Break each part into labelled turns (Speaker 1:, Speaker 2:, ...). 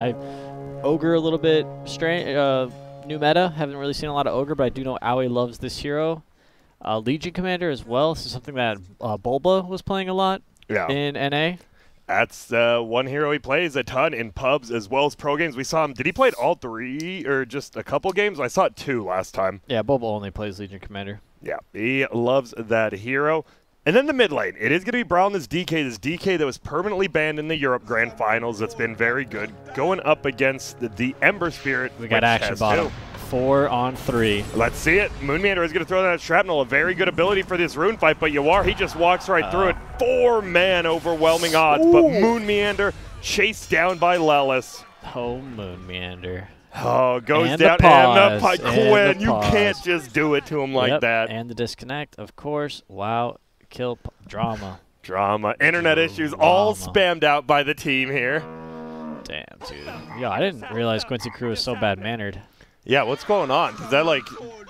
Speaker 1: Ogre a little bit strange, new meta. Haven't really seen a lot of Ogre, but I do know Aoi loves this hero. Legion Commander as well. This is something that Bulba was playing a lot in NA.
Speaker 2: That's one hero he plays a ton in pubs as well as pro games. We saw him. Did he play it all three or just a couple games? I saw it 2 last time.
Speaker 1: Yeah, Bulba only plays Legion Commander.
Speaker 2: Yeah, he loves that hero. And then the mid lane. It is going to be Brown, this DK that was permanently banned in the Europe Grand Finals. That's been very good. Going up against the Ember Spirit.
Speaker 1: We got action bottom. 4 on 3.
Speaker 2: Let's see it. Moonmeander is going to throw that shrapnel. A very good ability for this rune fight, but Yawar, he just walks right through it. 4-man overwhelming odds, but Moonmeander chased down by Lelis.
Speaker 1: Oh, Moonmeander.
Speaker 2: Oh, goes
Speaker 1: and
Speaker 2: down and the Quinn. You can't just do it to him like that.
Speaker 1: And the disconnect, of course. Wow. Kill drama.
Speaker 2: Internet issues all spammed out by the team here.
Speaker 1: Damn, dude. Yo, I didn't realize Quincy crew was so bad-mannered.
Speaker 2: Yeah, what's going on? Does that, like,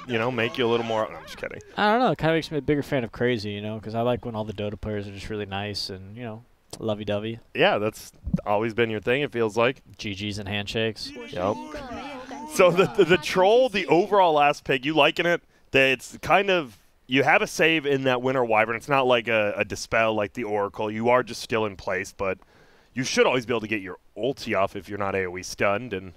Speaker 2: you know, make you a little more... I'm just kidding.
Speaker 1: I don't know. It kind of makes me a bigger fan of Crazy, you know, because I like when all the Dota players are just really nice and, you know, lovey-dovey.
Speaker 2: Yeah, that's always been your thing, it feels like.
Speaker 1: GGs and handshakes.
Speaker 2: Yep. So the troll, the overall last pick, you liking it? That it's kind of... You have a save in that Winter Wyvern. It's not like a Dispel like the Oracle. You are just still in place, but you should always be able to get your ulti off if you're not AoE stunned, and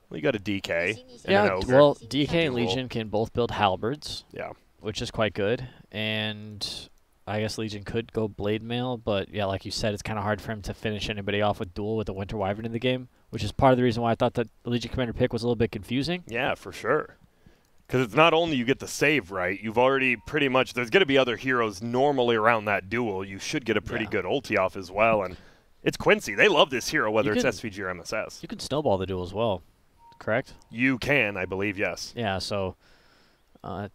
Speaker 2: well, you got a DK.
Speaker 1: Yeah, well, DK and Legion can both build halberds, which is quite good, and I guess Legion could go Blade Mail, but yeah, like you said, it's kind of hard for him to finish anybody off with duel with the Winter Wyvern in the game, which is part of the reason why I thought that the Legion Commander pick was a little bit confusing.
Speaker 2: Yeah, for sure. Because it's not only you get the save right, you've already pretty much, there's going to be other heroes normally around that duel. You should get a pretty good ulti off as well. And it's Quincy. They love this hero, whether it's SVG or MSS.
Speaker 1: You can snowball the duel as well, correct?
Speaker 2: You can, I believe, yes.
Speaker 1: Yeah, so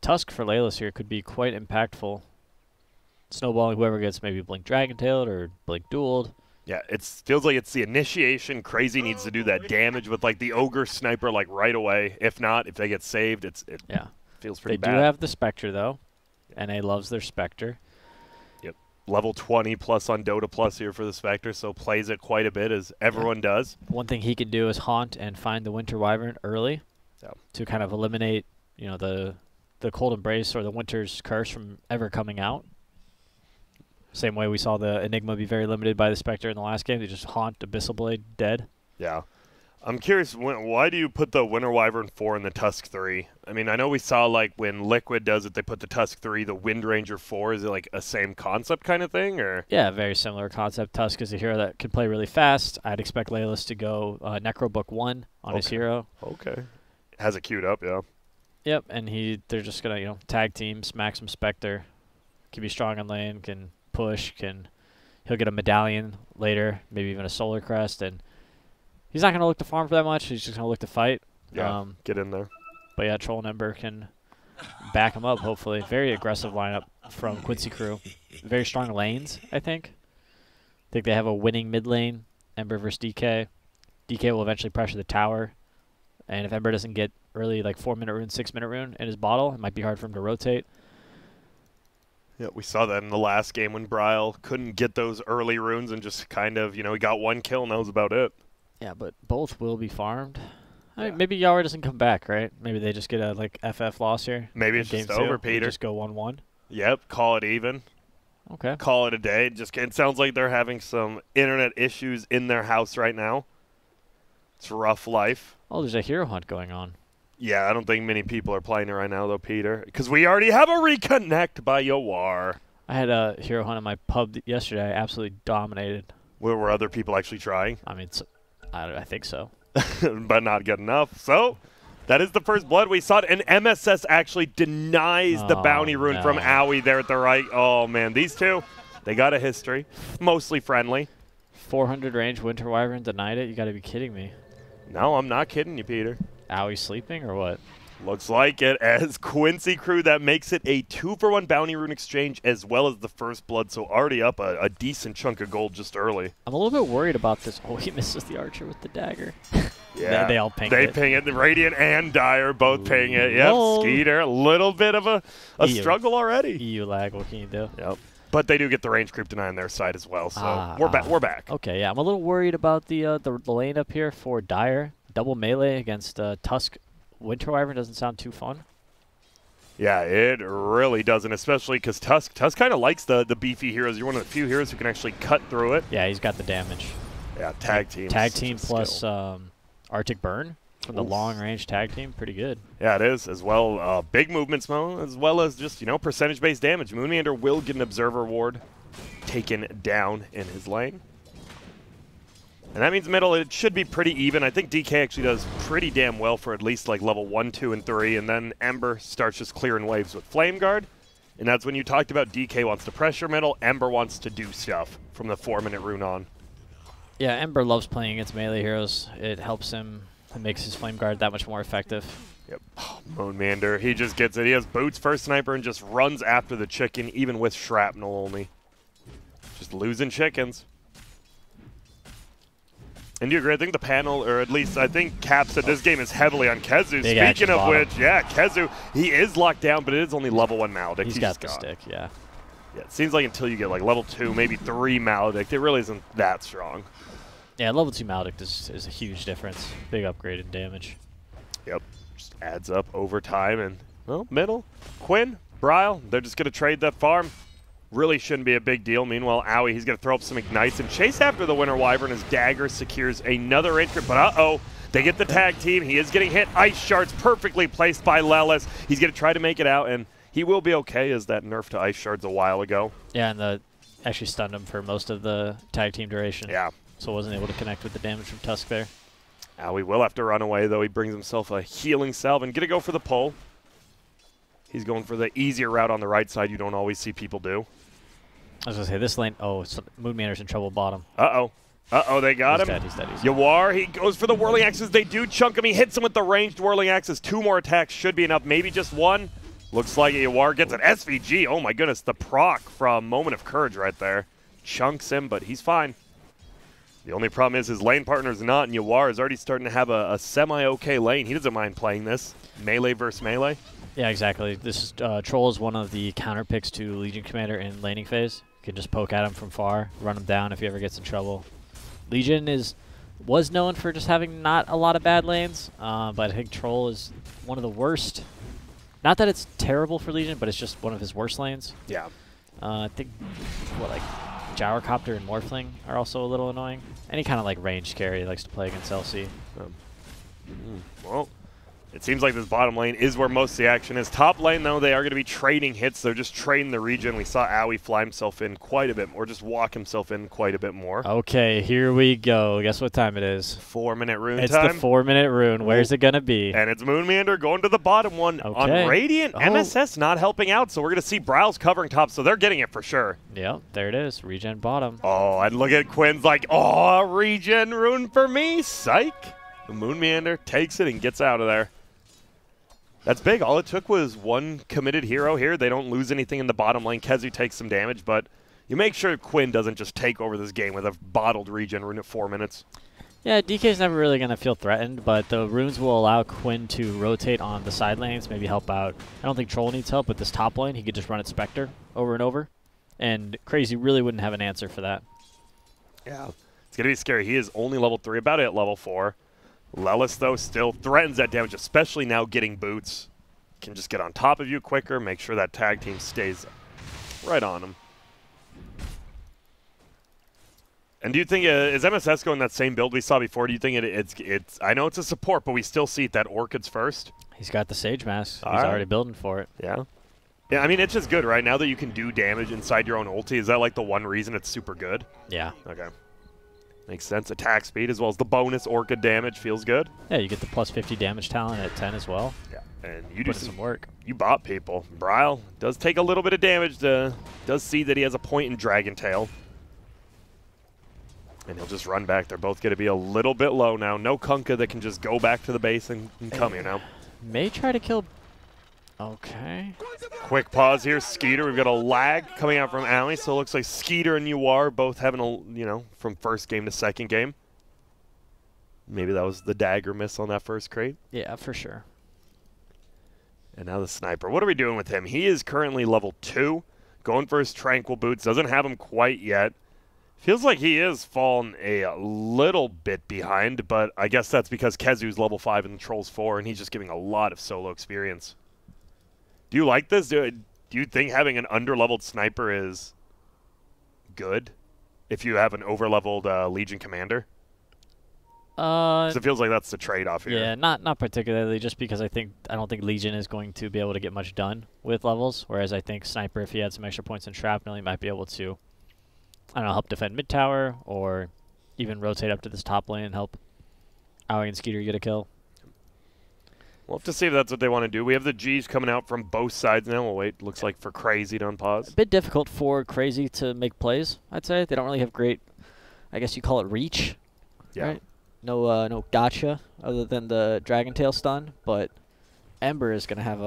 Speaker 1: Tusk for Layla's here could be quite impactful. Snowballing whoever gets maybe Blink Dragon-tailed or Blink dueled.
Speaker 2: Yeah, it feels like it's the initiation. Crazy needs to do that damage with like the Ogre Sniper like right away. If not, if they get saved, it feels pretty bad.
Speaker 1: They do have the Spectre though. NA loves their Spectre.
Speaker 2: Yep. Level 20 plus on Dota plus here for the Spectre, so plays it quite a bit as everyone does.
Speaker 1: One thing he can do is haunt and find the Winter Wyvern early to kind of eliminate, you know, the Cold Embrace or the Winter's Curse from ever coming out. Same way we saw the Enigma be very limited by the Spectre in the last game. They just haunt Abyssal Blade dead.
Speaker 2: Yeah. I'm curious, why do you put the Winter Wyvern 4 and the Tusk 3? I mean, I know we saw, like, when Liquid does it, they put the Tusk 3, the Wind Ranger 4. Is it, like, a same concept kind of thing? Or?
Speaker 1: Yeah, very similar concept. Tusk is a hero that can play really fast. I'd expect Layla's to go Necrobook 1 on his hero.
Speaker 2: Okay. Has it queued up, yeah.
Speaker 1: Yep, and they're just going to, you know, tag team, smack some Spectre. Can be strong on lane, can push, he'll get a medallion later, maybe even a solar crest, and he's not going to look to farm for that much. He's just going to look to fight.
Speaker 2: Yeah, get in there.
Speaker 1: But yeah, Troll and Ember can back him up, hopefully. Very aggressive lineup from Quincy crew. Very strong lanes, I think. I think they have a winning mid lane, Ember versus DK. DK will eventually pressure the tower, and if Ember doesn't get early, like 4-minute rune, 6-minute rune in his bottle, it might be hard for him to rotate.
Speaker 2: Yeah, we saw that in the last game when Bryle couldn't get those early runes and just kind of, you know, he got 1 kill and that was about it.
Speaker 1: Yeah, but both will be farmed. I mean, maybe Yawar doesn't come back, right? Maybe they just get a, like, FF loss here.
Speaker 2: Maybe it's just over, Peter.
Speaker 1: Just go 1-1.
Speaker 2: Yep, call it even.
Speaker 1: Okay.
Speaker 2: Call it a day. It sounds like they're having some internet issues in their house right now. It's rough life.
Speaker 1: Oh, there's a hero hunt going on.
Speaker 2: Yeah, I don't think many people are playing it right now, though, Peter. Because we already have a reconnect by Yawar.
Speaker 1: I had a hero hunt in my pub yesterday. I absolutely dominated.
Speaker 2: Were other people actually trying?
Speaker 1: I mean, I think so.
Speaker 2: But not good enough. So, that is the first blood we saw. And MSS actually denies the bounty rune from Aoi there at the right. Oh, man. These two, they got a history. Mostly friendly.
Speaker 1: 400 range Winter Wyvern denied it? You got to be kidding me.
Speaker 2: No, I'm not kidding you, Peter.
Speaker 1: Aoi sleeping or what?
Speaker 2: Looks like it, as Quincy crew, that makes it a 2-for-1 bounty rune exchange as well as the first blood, so already up a decent chunk of gold just early.
Speaker 1: I'm a little bit worried about this. Oh, he misses the archer with the dagger.
Speaker 2: Yeah,
Speaker 1: they all ping it.
Speaker 2: They ping it. The Radiant and Dire both ping it. Yep, Skeeter, a little bit of a struggle already.
Speaker 1: EU lag, what can you do?
Speaker 2: Yep. but they do get the range creep deny on their side as well. So we're back.
Speaker 1: Okay, yeah, I'm a little worried about the lane up here for Dire. Double melee against Tusk Winter Wyvern doesn't sound too fun.
Speaker 2: Yeah, it really doesn't, especially because Tusk kind of likes the beefy heroes. You're one of the few heroes who can actually cut through it.
Speaker 1: Yeah, he's got the damage.
Speaker 2: Yeah, tag team.
Speaker 1: Tag team plus Arctic Burn from the long range tag team, pretty good.
Speaker 2: Yeah, it is as well. Big movements, as well as just percentage-based damage. Moonmeander will get an observer ward taken down in his lane. And that means middle, it should be pretty even. I think DK actually does pretty damn well for at least like level 1, 2, and 3. And then Ember starts just clearing waves with Flame Guard. And that's when you talked about DK wants to pressure middle, Ember wants to do stuff from the 4-minute rune on.
Speaker 1: Yeah, Ember loves playing against melee heroes. It helps him. It makes his Flame Guard that much more effective.
Speaker 2: Yep. Oh, Moonmander, he just gets it. He has boots first sniper and just runs after the chicken, even with shrapnel only. Just losing chickens. And you agree? I think the panel, or at least I think Cap said this game is heavily on Kezu. Speaking of which, yeah, Kezu, he is locked down, but it is only level 1 Maledict.
Speaker 1: He's got the stick, yeah.
Speaker 2: Yeah, it seems like until you get like level 2, maybe 3 Maledict, it really isn't that strong.
Speaker 1: Yeah, level 2 Maledict is a huge difference. Big upgrade in damage.
Speaker 2: Yep, just adds up over time. And, well, middle, Quinn, Bryle, they're just going to trade that farm. Really shouldn't be a big deal. Meanwhile, Owie, he's going to throw up some ignites and chase after the Winter Wyvern as Dagger secures another entry. But uh-oh, they get the tag team. He is getting hit. Ice Shards perfectly placed by Lelis. He's going to try to make it out, and he will be okay as that nerf to Ice Shards a while ago.
Speaker 1: Yeah, and actually stunned him for most of the tag team duration.
Speaker 2: Yeah.
Speaker 1: So wasn't able to connect with the damage from Tusk there.
Speaker 2: Owie will have to run away, though. He brings himself a healing salve and going to go for the pull. He's going for the easier route on the right side you don't always see people do.
Speaker 1: I was going to say, this lane, Moonmander's in trouble bottom.
Speaker 2: Uh-oh. Uh-oh, they got him.
Speaker 1: He's dead.
Speaker 2: Yawar, he goes for the whirling axes. They do chunk him. He hits him with the ranged whirling axes. 2 more attacks should be enough. Maybe just 1. Looks like Yawar gets an SVG. Oh, my goodness. The proc from Moment of Courage right there. Chunks him, but he's fine. The only problem is his lane partner's not, and Yawar is already starting to have a semi-okay lane. He doesn't mind playing this. Melee versus melee.
Speaker 1: Yeah, exactly. This is, Troll is one of the counter picks to Legion Commander in laning phase. You can just poke at him from far, run him down if he ever gets in trouble. Legion was known for just having not a lot of bad lanes, but I think Troll is one of the worst. Not that it's terrible for Legion, but it's just one of his worst lanes.
Speaker 2: Yeah.
Speaker 1: I think, Gyrocopter and Morphling are also a little annoying. Any kind of ranged carry he likes to play against LC.
Speaker 2: Well, it seems like this bottom lane is where most of the action is. Top lane, though, they are going to be trading hits. They're just trading the region. We saw Owie fly himself in quite a bit more, just walk himself in quite a bit more.
Speaker 1: Okay, here we go. Guess what time it is?
Speaker 2: 4-minute rune
Speaker 1: time?
Speaker 2: It's
Speaker 1: the 4-minute rune. Where's it going to be?
Speaker 2: And it's Moonmeander going to the bottom one.
Speaker 1: Okay.
Speaker 2: On Radiant, MSS not helping out, so we're going to see Bryle's covering top, so they're getting it for sure.
Speaker 1: Yep, there it is. Regen bottom.
Speaker 2: Oh, and look at Quinn's like, oh, regen rune for me, psych. The Moonmeander takes it and gets out of there. That's big. All it took was 1 committed hero here. They don't lose anything in the bottom lane. Kezu takes some damage, but you make sure Quinn doesn't just take over this game with a bottled regen rune at 4 minutes.
Speaker 1: Yeah, DK's never really going to feel threatened, but the runes will allow Quinn to rotate on the side lanes, maybe help out. I don't think Troll needs help with this top lane. He could just run at Spectre over and over, and Crazy really wouldn't have an answer for that.
Speaker 2: Yeah, it's going to be scary. He is only level 3, about at level 4. Lelis, though, still threatens that damage, especially now getting boots. Can just get on top of you quicker, make sure that tag team stays right on him. And do you think, is MSS going that same build we saw before? Do you think it's I know it's a support, but we still see it that Orchids first?
Speaker 1: He's got the Sage Mask. He's already building for it.
Speaker 2: Yeah. Yeah, I mean, it's just good, right? Now that you can do damage inside your own ulti, is that like the one reason it's super good?
Speaker 1: Yeah.
Speaker 2: Okay. Makes sense. Attack speed as well as the bonus Orchid damage feels good.
Speaker 1: Yeah, you get the plus 50 damage talent at 10 as well.
Speaker 2: Yeah, and you do
Speaker 1: some work.
Speaker 2: You bought people. Bryle does take a little bit of damage. Does see that he has a point in Dragon Tail. And he'll just run back. They're both going to be a little bit low now. No Kunkka that can just go back to the base and come here now.
Speaker 1: May try to kill... Okay.
Speaker 2: Quick pause here. Skeeter, we've got a lag coming out from Owie, so it looks like Skeeter and Yawar both having a, from first game to second game. Maybe that was the dagger miss on that first crate.
Speaker 1: Yeah, for sure.
Speaker 2: And now the sniper. What are we doing with him? He is currently level 2. Going for his Tranquil Boots. Doesn't have him quite yet. Feels like he is fallen a little bit behind, but I guess that's because Kezu's level 5 and the Troll's 4, and he's just giving a lot of solo experience. Do you like this? Do you think having an under-leveled sniper is good if you have an over-leveled Legion commander? Because it feels like that's the trade-off here.
Speaker 1: Yeah, not particularly, just because I don't think Legion is going to be able to get much done with levels, whereas I think Sniper, if he had some extra points in Shrapnel, he might be able to, I don't know, help defend mid-tower, or even rotate up to this top lane and help Owie and Skeeter get a kill.
Speaker 2: We'll have to see if that's what they want to do. We have the G's coming out from both sides now. We'll wait, looks like, for Crazy to unpause.
Speaker 1: A bit difficult for Crazy to make plays, I'd say. They don't really have great, I guess you call it reach, right? No gotcha other than the Dragon Tail stun, but Ember is going to have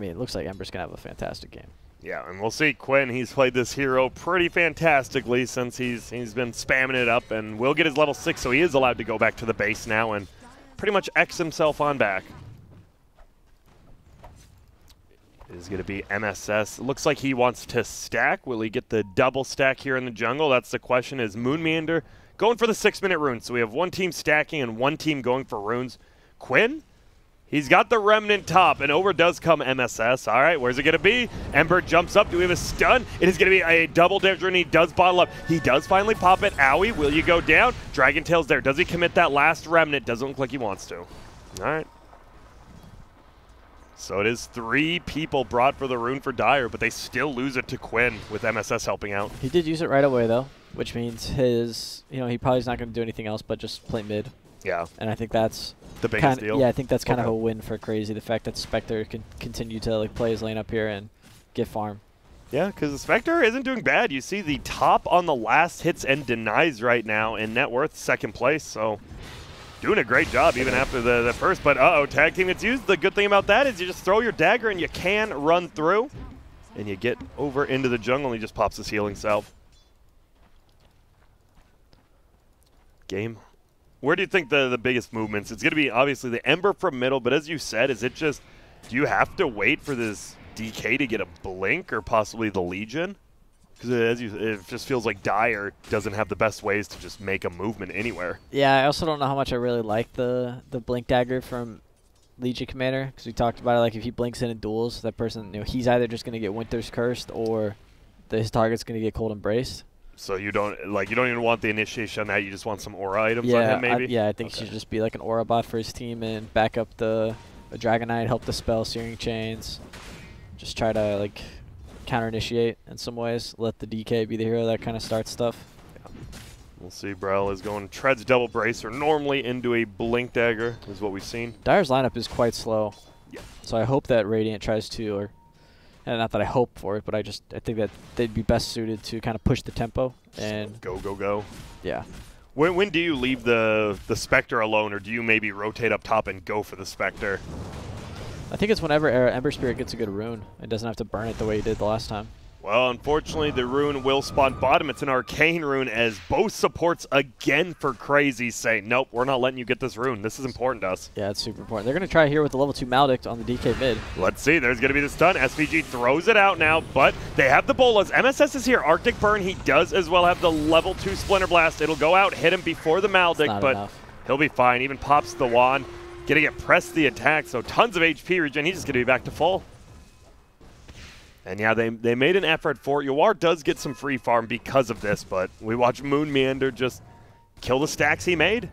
Speaker 1: it looks like Ember's going to have a fantastic game.
Speaker 2: Yeah, and we'll see. Quinn, he's played this hero pretty fantastically since he's been spamming it up, and will get his level 6, so he is allowed to go back to the base now and pretty much X himself on back. It is going to be MSS. Looks like he wants to stack. Will he get the double stack here in the jungle? That's the question. Is Moonmeander going for the 6-minute runes? So we have one team stacking and one team going for runes. Quinn, he's got the Remnant top, and over does come MSS. All right, where's it going to be? Ember jumps up. Do we have a stun? It is going to be a double damage rune. He does bottle up. He does finally pop it. Owie, will you go down? Dragon Tail's there. Does he commit that last Remnant? Doesn't look like he wants to. All right. So it is 3 people brought for the rune for Dire, but they still lose it to Quinn with MSS helping out.
Speaker 1: He did use it right away, though, which means he probably is not going to do anything else but just play mid.
Speaker 2: Yeah.
Speaker 1: And I think that's
Speaker 2: the biggest deal.
Speaker 1: Yeah, I think that's kind of a win for Crazy, the fact that Spectre can continue to play his lane up here and get farm.
Speaker 2: Yeah, because the Spectre isn't doing bad. You see the top on the last hits and denies right now in net worth, 2nd place, so doing a great job even after the first, but tag team gets used. The good thing about that is you just throw your dagger and you can run through, and you get over into the jungle and he just pops his healing salve. Game. Where do you think the biggest movements? It's going to be obviously the Ember from middle, but as you said, is it just, do you have to wait for this DK to get a blink or possibly the Legion? Because it just feels like Dire doesn't have the best ways to just make a movement anywhere.
Speaker 1: Yeah, I also don't know how much I really like the blink dagger from Legion Commander, because we talked about it, like if he blinks in duels, that person, he's either just going to get Winter's Cursed or his target's going to get Cold Embraced.
Speaker 2: So you don't even want the initiation on that, you just want some aura items on him maybe?
Speaker 1: I think he should just be like an aura bot for his team and back up the Dragon Knight, help dispel Searing Chains, just try to counter-initiate in some ways, let the DK be the hero that kind of starts stuff.
Speaker 2: Yeah. We'll see. Brel is going treads double bracer normally into a blink dagger is what we've seen.
Speaker 1: Dire's lineup is quite slow.
Speaker 2: Yeah.
Speaker 1: So I hope that Radiant tries to, and not that I hope for it, but I think that they'd be best suited to kind of push the tempo and
Speaker 2: go.
Speaker 1: Yeah.
Speaker 2: When do you leave the Spectre alone, or do you maybe rotate up top and go for the Spectre?
Speaker 1: I think it's whenever Ember Spirit gets a good rune. It doesn't have to burn it the way he did the last time.
Speaker 2: Well, unfortunately, the rune will spawn bottom. It's an arcane rune, as both supports again for Crazy say, nope, we're not letting you get this rune. This is important to us.
Speaker 1: Yeah, it's super important. They're going to try here with the level 2 Maledict on the DK mid.
Speaker 2: Let's see. There's going to be the stun. SVG throws it out now, but they have the bolas. MSS is here. Arctic Burn. He does as well have the level 2 Splinter Blast. It'll go out, hit him before the Maledict, but
Speaker 1: enough.
Speaker 2: He'll be fine. Even pops the wand. Gonna get pressed the attack, so tons of HP regen. He's just gonna be back to full. And yeah, they made an effort for it. Yawar does get some free farm because of this, but we watch Moonmeander just kill the stacks he made.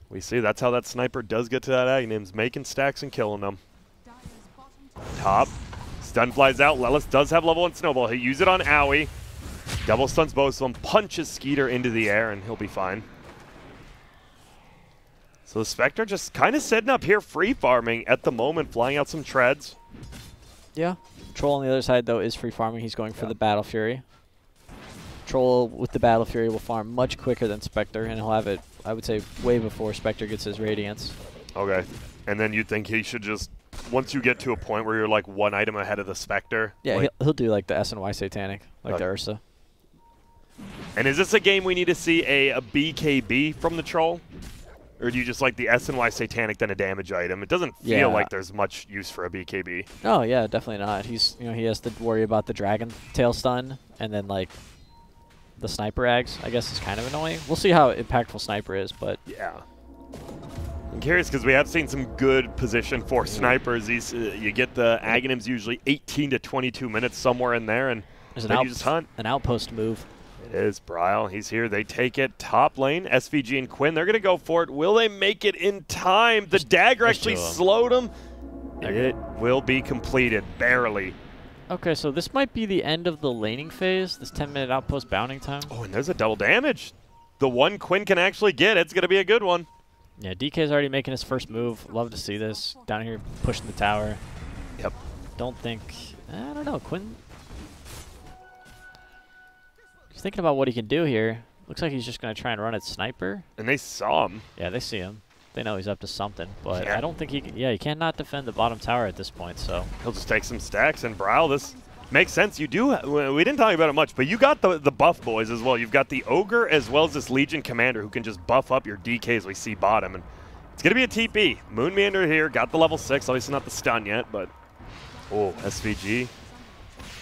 Speaker 2: We see that's how that sniper does get to that Aghanims, making stacks and killing them. Top. Stun flies out. Lelis does have level 1 Snowball. He'll use it on Owie. Double stuns both of them, punches Skeeter into the air, and he'll be fine. So the Spectre just kind of sitting up here free farming at the moment, flying out some treads.
Speaker 1: Yeah. Troll on the other side, though, is free farming. He's going for the Battle Fury. Troll with the Battle Fury will farm much quicker than Spectre, and he'll have it, I would say, way before Spectre gets his Radiance.
Speaker 2: Okay. And then you think he should just, once you get to a point where you're like 1 item ahead of the Spectre.
Speaker 1: Yeah,
Speaker 2: like,
Speaker 1: he'll do like the SNY Satanic, like the Ursa.
Speaker 2: And is this a game we need to see a BKB from the Troll? Or do you just like the SNY Satanic then a damage item? It doesn't feel like there's much use for a BKB.
Speaker 1: Oh yeah, definitely not. He's he has to worry about the Dragon Tail stun and then like the Sniper Ags, I guess, is kind of annoying. We'll see how impactful Sniper is, but
Speaker 2: yeah. I'm curious because we have seen some good position for snipers. These you get the Aghanims usually 18 to 22 minutes somewhere in there, and
Speaker 1: there's
Speaker 2: then you just hunt.
Speaker 1: An outpost move.
Speaker 2: It is Bryle. He's here. They take it. Top lane, SVG and Quinn. They're going to go for it. Will they make it in time? The dagger actually slowed them. It will be completed, barely.
Speaker 1: Okay, so this might be the end of the laning phase, this 10-minute outpost bounding time.
Speaker 2: Oh, and there's a double damage. The one Quinn can actually get, it's going to be a good one.
Speaker 1: Yeah, DK's already making his first move. Love to see this. Down here pushing the tower.
Speaker 2: Yep.
Speaker 1: Don't think... I don't know. Quinn... He's thinking about what he can do here. Looks like he's just going to try and run at Sniper.
Speaker 2: And they saw him.
Speaker 1: Yeah, they see him. They know he's up to something. But I don't think he can... Yeah, he cannot defend the bottom tower at this point, so...
Speaker 2: He'll just take some stacks. And Bryle, this makes sense. You do... We didn't talk about it much, but you got the buff boys as well. You've got the Ogre as well as this Legion Commander who can just buff up your DK as we see bottom. And it's going to be a TP. Moonmeander here. Got the level 6. Obviously not the stun yet, but... Oh, SVG.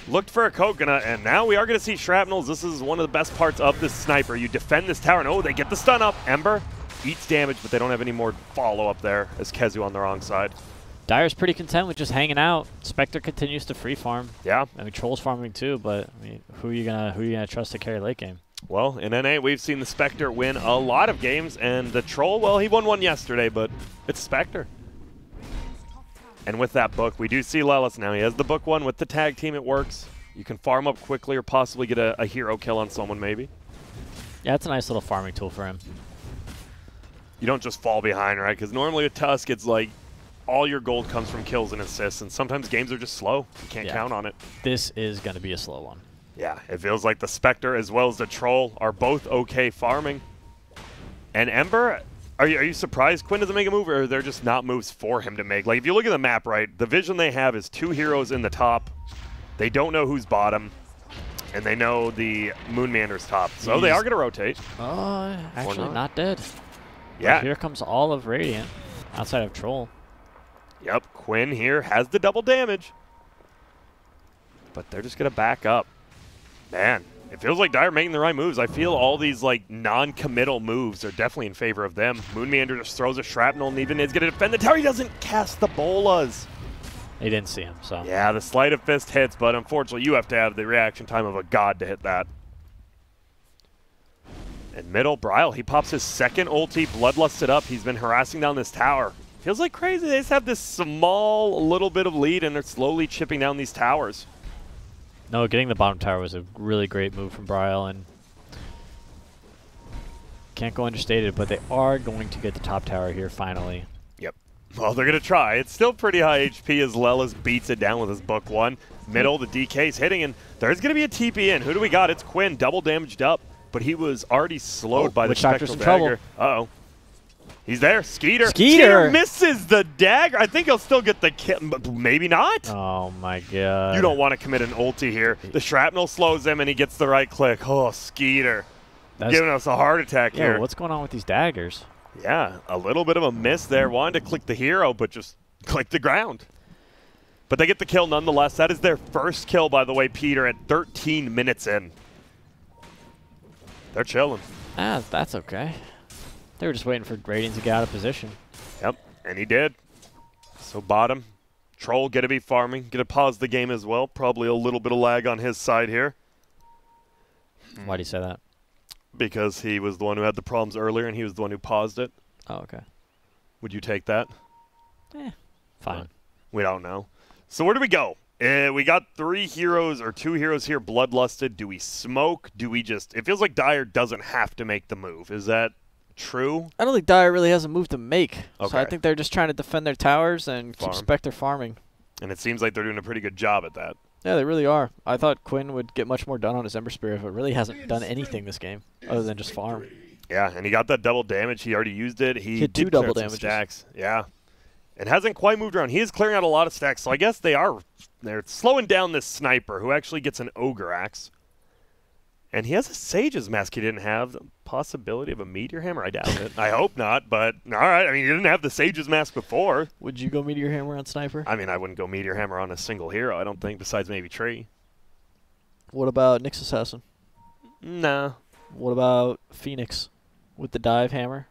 Speaker 2: Looked for a coconut, and now we are going to see shrapnels. This is one of the best parts of this sniper. You defend this tower, and oh, they get the stun up. Ember eats damage, but they don't have any more follow-up there as Kezu on the wrong side.
Speaker 1: Dire's pretty content with just hanging out. Spectre continues to free farm.
Speaker 2: Yeah.
Speaker 1: I mean, Troll's farming too, but I mean, who are you gonna trust to carry late game?
Speaker 2: Well, in NA, we've seen the Spectre win a lot of games, and the Troll, well, he won one yesterday, but it's Spectre. And with that book, we do see Lelis now. He has the book one with the tag team. It works. You can farm up quickly or possibly get a hero kill on someone maybe.
Speaker 1: Yeah, it's a nice little farming tool for him.
Speaker 2: You don't just fall behind, right? Because normally with Tusk, it's like all your gold comes from kills and assists, and sometimes games are just slow. You can't count on it.
Speaker 1: This is going to be a slow one.
Speaker 2: Yeah, it feels like the Spectre as well as the Troll are both okay farming. And Ember... Are you surprised Quinn doesn't make a move, or they're just not moves for him to make? Like, if you look at the map, right, the vision they have is 2 heroes in the top. They don't know who's bottom, and they know the Moonmeander's top. So they are going to rotate.
Speaker 1: Actually not dead.
Speaker 2: Yeah.
Speaker 1: But here comes all of Radiant, outside of Troll.
Speaker 2: Yep, Quinn here has the double damage. But they're just going to back up. Man. It feels like Dire making the right moves. I feel all these like non-committal moves are definitely in favor of them. Moonmeander just throws a shrapnel and even is going to defend the tower. He doesn't cast the bolas.
Speaker 1: He didn't see him, so.
Speaker 2: Yeah, the sleight of fist hits, but unfortunately you have to have the reaction time of a god to hit that. And middle, Bryle, he pops his second ulti, bloodlusted up. He's been harassing down this tower. Feels like crazy. They just have this small little bit of lead and they're slowly chipping down these towers.
Speaker 1: No, getting the bottom tower was a really great move from Bryle, and can't go understated, but they are going to get the top tower here finally.
Speaker 2: Yep. Well, they're going to try. It's still pretty high HP as Lelis beats it down with his book one. Middle, the DK's hitting, and there's going to be a TP in. Who do we got? It's Quinn, double damaged up, but he was already slowed by the Spectral Dagger. Uh-oh. He's there. Skeeter. Skeeter misses the dagger. I think he'll still get the kill, but maybe not.
Speaker 1: Oh, my God.
Speaker 2: You don't want to commit an ulti here. The shrapnel slows him, and he gets the right click. Oh, Skeeter. Giving us a heart attack here.
Speaker 1: What's going on with these daggers?
Speaker 2: Yeah, a little bit of a miss there. Wanted to click the hero, but just clicked the ground. But they get the kill nonetheless. That is their first kill, by the way, Peter, at 13 minutes in. They're chilling.
Speaker 1: That's okay. They were just waiting for Radiant to get out of position.
Speaker 2: Yep, and he did. So bottom, Troll going to be farming. Going to pause the game as well. Probably a little bit of lag on his side here.
Speaker 1: Why do you say that?
Speaker 2: Because he was the one who had the problems earlier, and he was the one who paused it.
Speaker 1: Oh, okay.
Speaker 2: Would you take that?
Speaker 1: Fine.
Speaker 2: We don't know. So where do we go? We got 3 heroes or 2 heroes here bloodlusted. Do we smoke? Do we just... It feels like Dire doesn't have to make the move. Is that true?
Speaker 1: I don't think Dire really has a move to make.
Speaker 2: Okay.
Speaker 1: So I think they're just trying to defend their towers and keep Spectre farming.
Speaker 2: And it seems like they're doing a pretty good job at that.
Speaker 1: Yeah, they really are. I thought Quinn would get much more done on his Ember Spirit, but really hasn't done anything this game other than just farm.
Speaker 2: Yeah, and he got that double damage. He already used it. He
Speaker 1: had 2 double damages.
Speaker 2: Stacks. Yeah. And hasn't quite moved around. He is clearing out a lot of stacks, so I guess they're slowing down this sniper who actually gets an Ogre Axe. And he has a Sage's Mask he didn't have. The possibility of a Meteor Hammer? I doubt it. I hope not, but all right. I mean, he didn't have the Sage's Mask before.
Speaker 1: Would you go Meteor Hammer on Sniper?
Speaker 2: I mean, I wouldn't go Meteor Hammer on a single hero, I don't think, besides maybe Tree.
Speaker 1: What about Nyx Assassin?
Speaker 2: Nah.
Speaker 1: What about Phoenix with the dive hammer?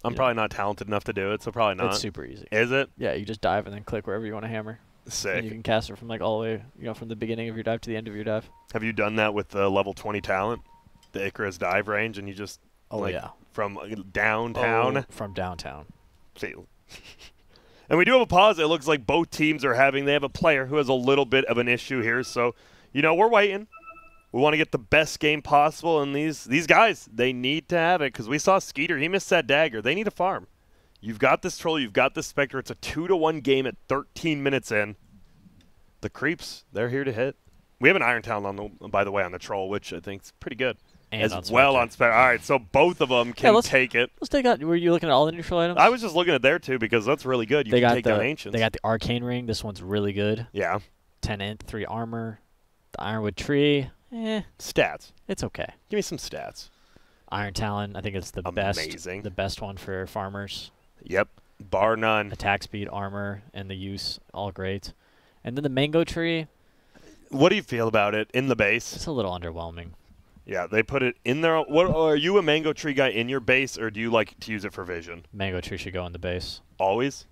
Speaker 2: I'm probably not talented enough to do it, so probably not.
Speaker 1: It's super easy.
Speaker 2: Is it?
Speaker 1: Yeah, you just dive and then click wherever you want to hammer.
Speaker 2: Sick.
Speaker 1: And you can cast it from like all the way, from the beginning of your dive to the end of your dive.
Speaker 2: Have you done that with the level 20 talent? The Icarus dive range, and you just from downtown?
Speaker 1: Oh, from downtown.
Speaker 2: See. And we do have a pause. It looks like both teams are they have a player who has a little bit of an issue here, so we're waiting. We want to get the best game possible, and these guys, they need to have it, because we saw Skeeter, he missed that dagger. They need a farm. You've got this Troll, you've got this Spectre. It's a 2-1 game at 13 minutes in. The creeps, they're here to hit. We have an Iron Talon, by the way, on the Troll, which I think is pretty good.
Speaker 1: And
Speaker 2: as well on Spectre. All right, so both of them can take it.
Speaker 1: Let's take out. Were you looking at all the neutral items?
Speaker 2: I was just looking at there, too, because that's really good. You can take down Ancients.
Speaker 1: They got the Arcane Ring. This one's really good.
Speaker 2: Yeah.
Speaker 1: 10 int, 3 armor. The Ironwood Tree.
Speaker 2: Stats.
Speaker 1: It's okay.
Speaker 2: Give me some stats.
Speaker 1: Iron Talon, I think it's the best one for farmers.
Speaker 2: Yep. Bar none.
Speaker 1: Attack speed, armor, and the use, all great. And then the Mango Tree.
Speaker 2: What do you feel about it in the base?
Speaker 1: It's a little underwhelming. Yeah,
Speaker 2: they put it in there. What are you a Mango Tree guy in your base, or do you like to use it for vision?
Speaker 1: Mango Tree should go in the base.
Speaker 2: Always?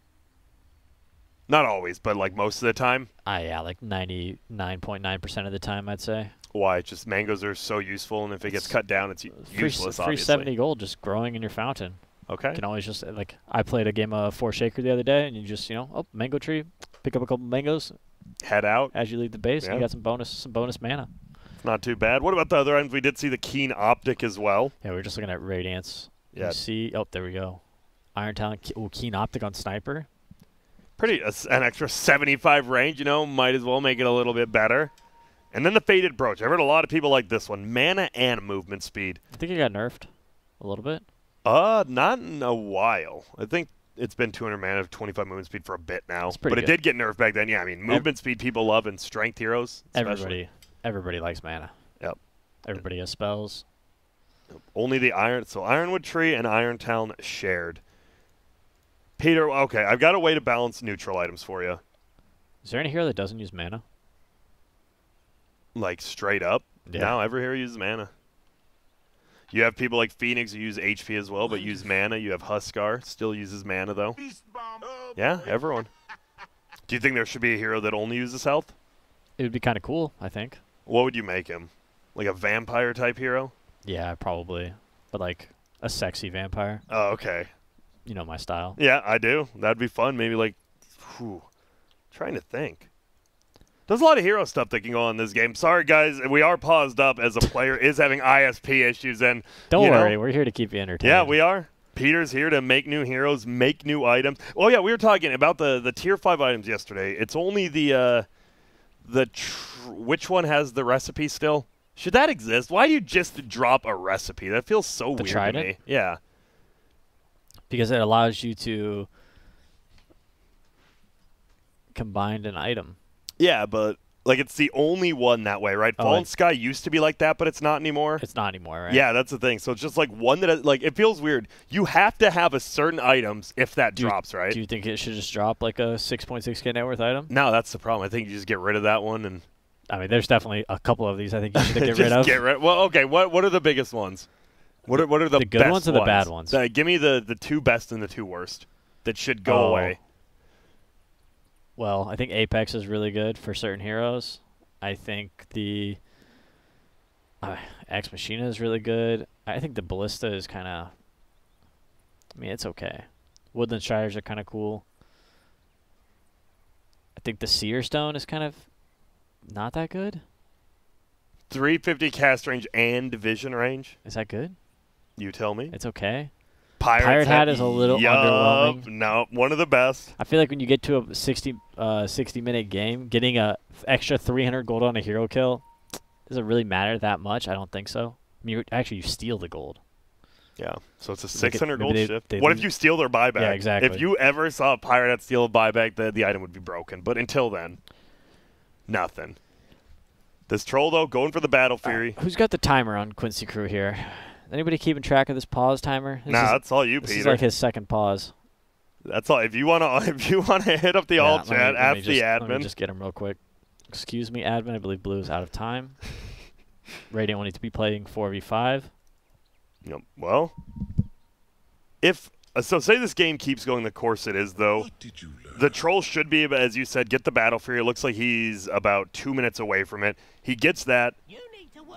Speaker 2: Not always, but like most of the time?
Speaker 1: Yeah, like 99.9% of the time, I'd say.
Speaker 2: Why? Just mangoes are so useful, and if it gets cut down, it's useless,
Speaker 1: free 70 gold just growing in your fountain.
Speaker 2: Okay.
Speaker 1: You can always just, I played a game of 4 Shaker the other day, and you just, Mango Tree, pick up a couple mangoes.
Speaker 2: Head out.
Speaker 1: As you leave the base, and you got some bonus mana.
Speaker 2: Not too bad. What about the other items? We did see the Keen Optic as well.
Speaker 1: Yeah, we were just looking at Radiance.
Speaker 2: Yeah.
Speaker 1: You see, there we go. Iron Talon, Keen Optic on Sniper.
Speaker 2: An extra 75 range, might as well make it a little bit better. And then the Faded Brooch. I've heard a lot of people like this one. Mana and movement speed.
Speaker 1: I think it got nerfed a little bit.
Speaker 2: Not in a while. I think it's been 200 mana, 25 movement speed for a bit now. But it did get nerfed back then. Yeah, I mean, movement speed people love, and strength heroes especially.
Speaker 1: Everybody likes mana.
Speaker 2: Yep.
Speaker 1: Everybody has spells.
Speaker 2: Only the Ironwood Tree and Iron Talon shared. Peter, okay, I've got a way to balance neutral items for you.
Speaker 1: Is there any hero that doesn't use mana?
Speaker 2: Like straight up?
Speaker 1: Yeah.
Speaker 2: No, every hero uses mana. You have people like Phoenix who use HP as well, but use mana. You have Huskar, still uses mana though. Yeah, everyone. Do you think there should be a hero that only uses health?
Speaker 1: It would be kind of cool, I think.
Speaker 2: What would you make him? Like a vampire type hero?
Speaker 1: Yeah, probably. But like a sexy vampire.
Speaker 2: Oh, okay.
Speaker 1: You know my style.
Speaker 2: Yeah, I do. That'd be fun. Maybe like, trying to think. There's a lot of hero stuff that can go on in this game. Sorry, guys. We are paused up as a player is having ISP issues. And
Speaker 1: don't worry. We're here to keep you entertained.
Speaker 2: Yeah, we are. Peter's here to make new heroes, make new items. Oh, yeah, we were talking about the Tier 5 items yesterday. It's only which one has the recipe still? Should that exist? Why do you just drop a recipe? That feels so weird to me. Yeah.
Speaker 1: Because it allows you to combine an item.
Speaker 2: Yeah, but it's the only one that way, right? Fallen Sky used to be like that, but it's not anymore.
Speaker 1: It's not anymore, right?
Speaker 2: Yeah, that's the thing. So it's just one that it feels weird. You have to have a certain items if that drops, right?
Speaker 1: Do you think it should just drop like a 6.6k net worth item?
Speaker 2: No, that's the problem. I think you just get rid of that one, and
Speaker 1: I mean, there's definitely a couple of these I think you should get rid of.
Speaker 2: Well, okay. What are the biggest ones? What are the
Speaker 1: good
Speaker 2: best
Speaker 1: ones or the bad ones?
Speaker 2: Give me the 2 best and the 2 worst that should go away.
Speaker 1: Well, I think Apex is really good for certain heroes. I think the Ex Machina is really good. I think the Ballista is kind of, it's okay. Woodland Striders are kind of cool. I think the Seer Stone is kind of not that good.
Speaker 2: 350 cast range and vision range.
Speaker 1: Is that good?
Speaker 2: You tell me.
Speaker 1: It's okay.
Speaker 2: Pirate
Speaker 1: Hat is a little underwhelming.
Speaker 2: No, one of the best.
Speaker 1: I feel like when you get to a 60-minute game, getting a extra 300 gold on a hero kill, does it really matter that much? I don't think so. I mean, you steal the gold.
Speaker 2: Yeah, so it's a 600 gold shift. What if you steal their buyback?
Speaker 1: Yeah, exactly.
Speaker 2: If you ever saw a pirate Hat steal a buyback, the item would be broken. But until then, nothing. This troll, though, going for the Battle Fury.
Speaker 1: Who's got the timer on Quincy Crew here? Anybody keeping track of this pause timer?
Speaker 2: That's all you, Peter.
Speaker 1: This is like his second pause.
Speaker 2: That's all. If you wanna hit up the alt chat, ask the admin.
Speaker 1: Let me just get him real quick. Excuse me, admin. I believe blue is out of time. Radiant will need to be playing 4v5.
Speaker 2: Yep. Well, so say this game keeps going the course it is, though. The troll should be, as you said, get the Battle Fury. It looks like he's about 2 minutes away from it. He gets that.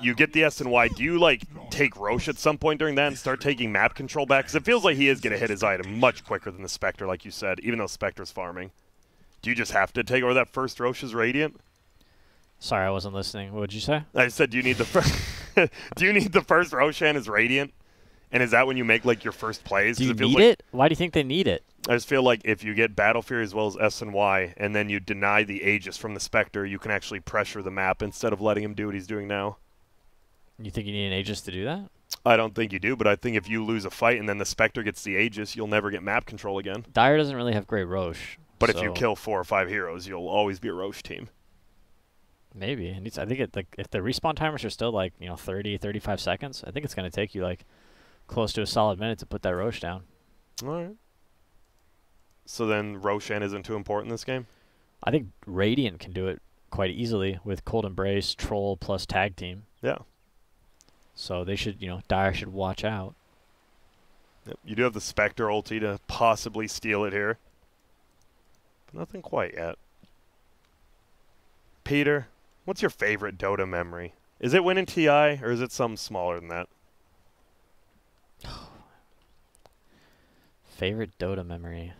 Speaker 2: You get the S&Y. Do you, like, take Roche at some point during that and start taking map control back? Because it feels like he is going to hit his item much quicker than the Spectre, like you said, even though Spectre's farming. Do you just have to take over that first Roche's Radiant?
Speaker 1: Sorry, I wasn't listening. What did you say?
Speaker 2: I said, do you need the first do you need the first Roshan as Radiant? And is that when you make, like, your first plays?
Speaker 1: Do you need it? Why do you think they need it?
Speaker 2: I just feel like if you get Battle Fury as well as S&Y, and then you deny the Aegis from the Spectre, you can actually pressure the map instead of letting him do what he's doing now.
Speaker 1: You think you need an Aegis to do that?
Speaker 2: I don't think you do, but I think if you lose a fight and then the Spectre gets the Aegis, you'll never get map control again.
Speaker 1: Dire doesn't really have great Roche.
Speaker 2: But if you kill 4 or 5 heroes, you'll always be a Roche team.
Speaker 1: Maybe. I think if the respawn timers are still like 30, 35 seconds, I think it's going to take you like close to a solid minute to put that Roche down.
Speaker 2: All right. So then Roshan isn't too important in this game?
Speaker 1: I think Radiant can do it quite easily with Cold Embrace, Troll plus Tag Team.
Speaker 2: Yeah.
Speaker 1: So they should, Dire should watch out.
Speaker 2: Yep. You do have the Spectre ulti to possibly steal it here. But nothing quite yet. Peter, what's your favorite Dota memory? Is it winning TI, or is it something smaller than that?
Speaker 1: Favorite Dota memory?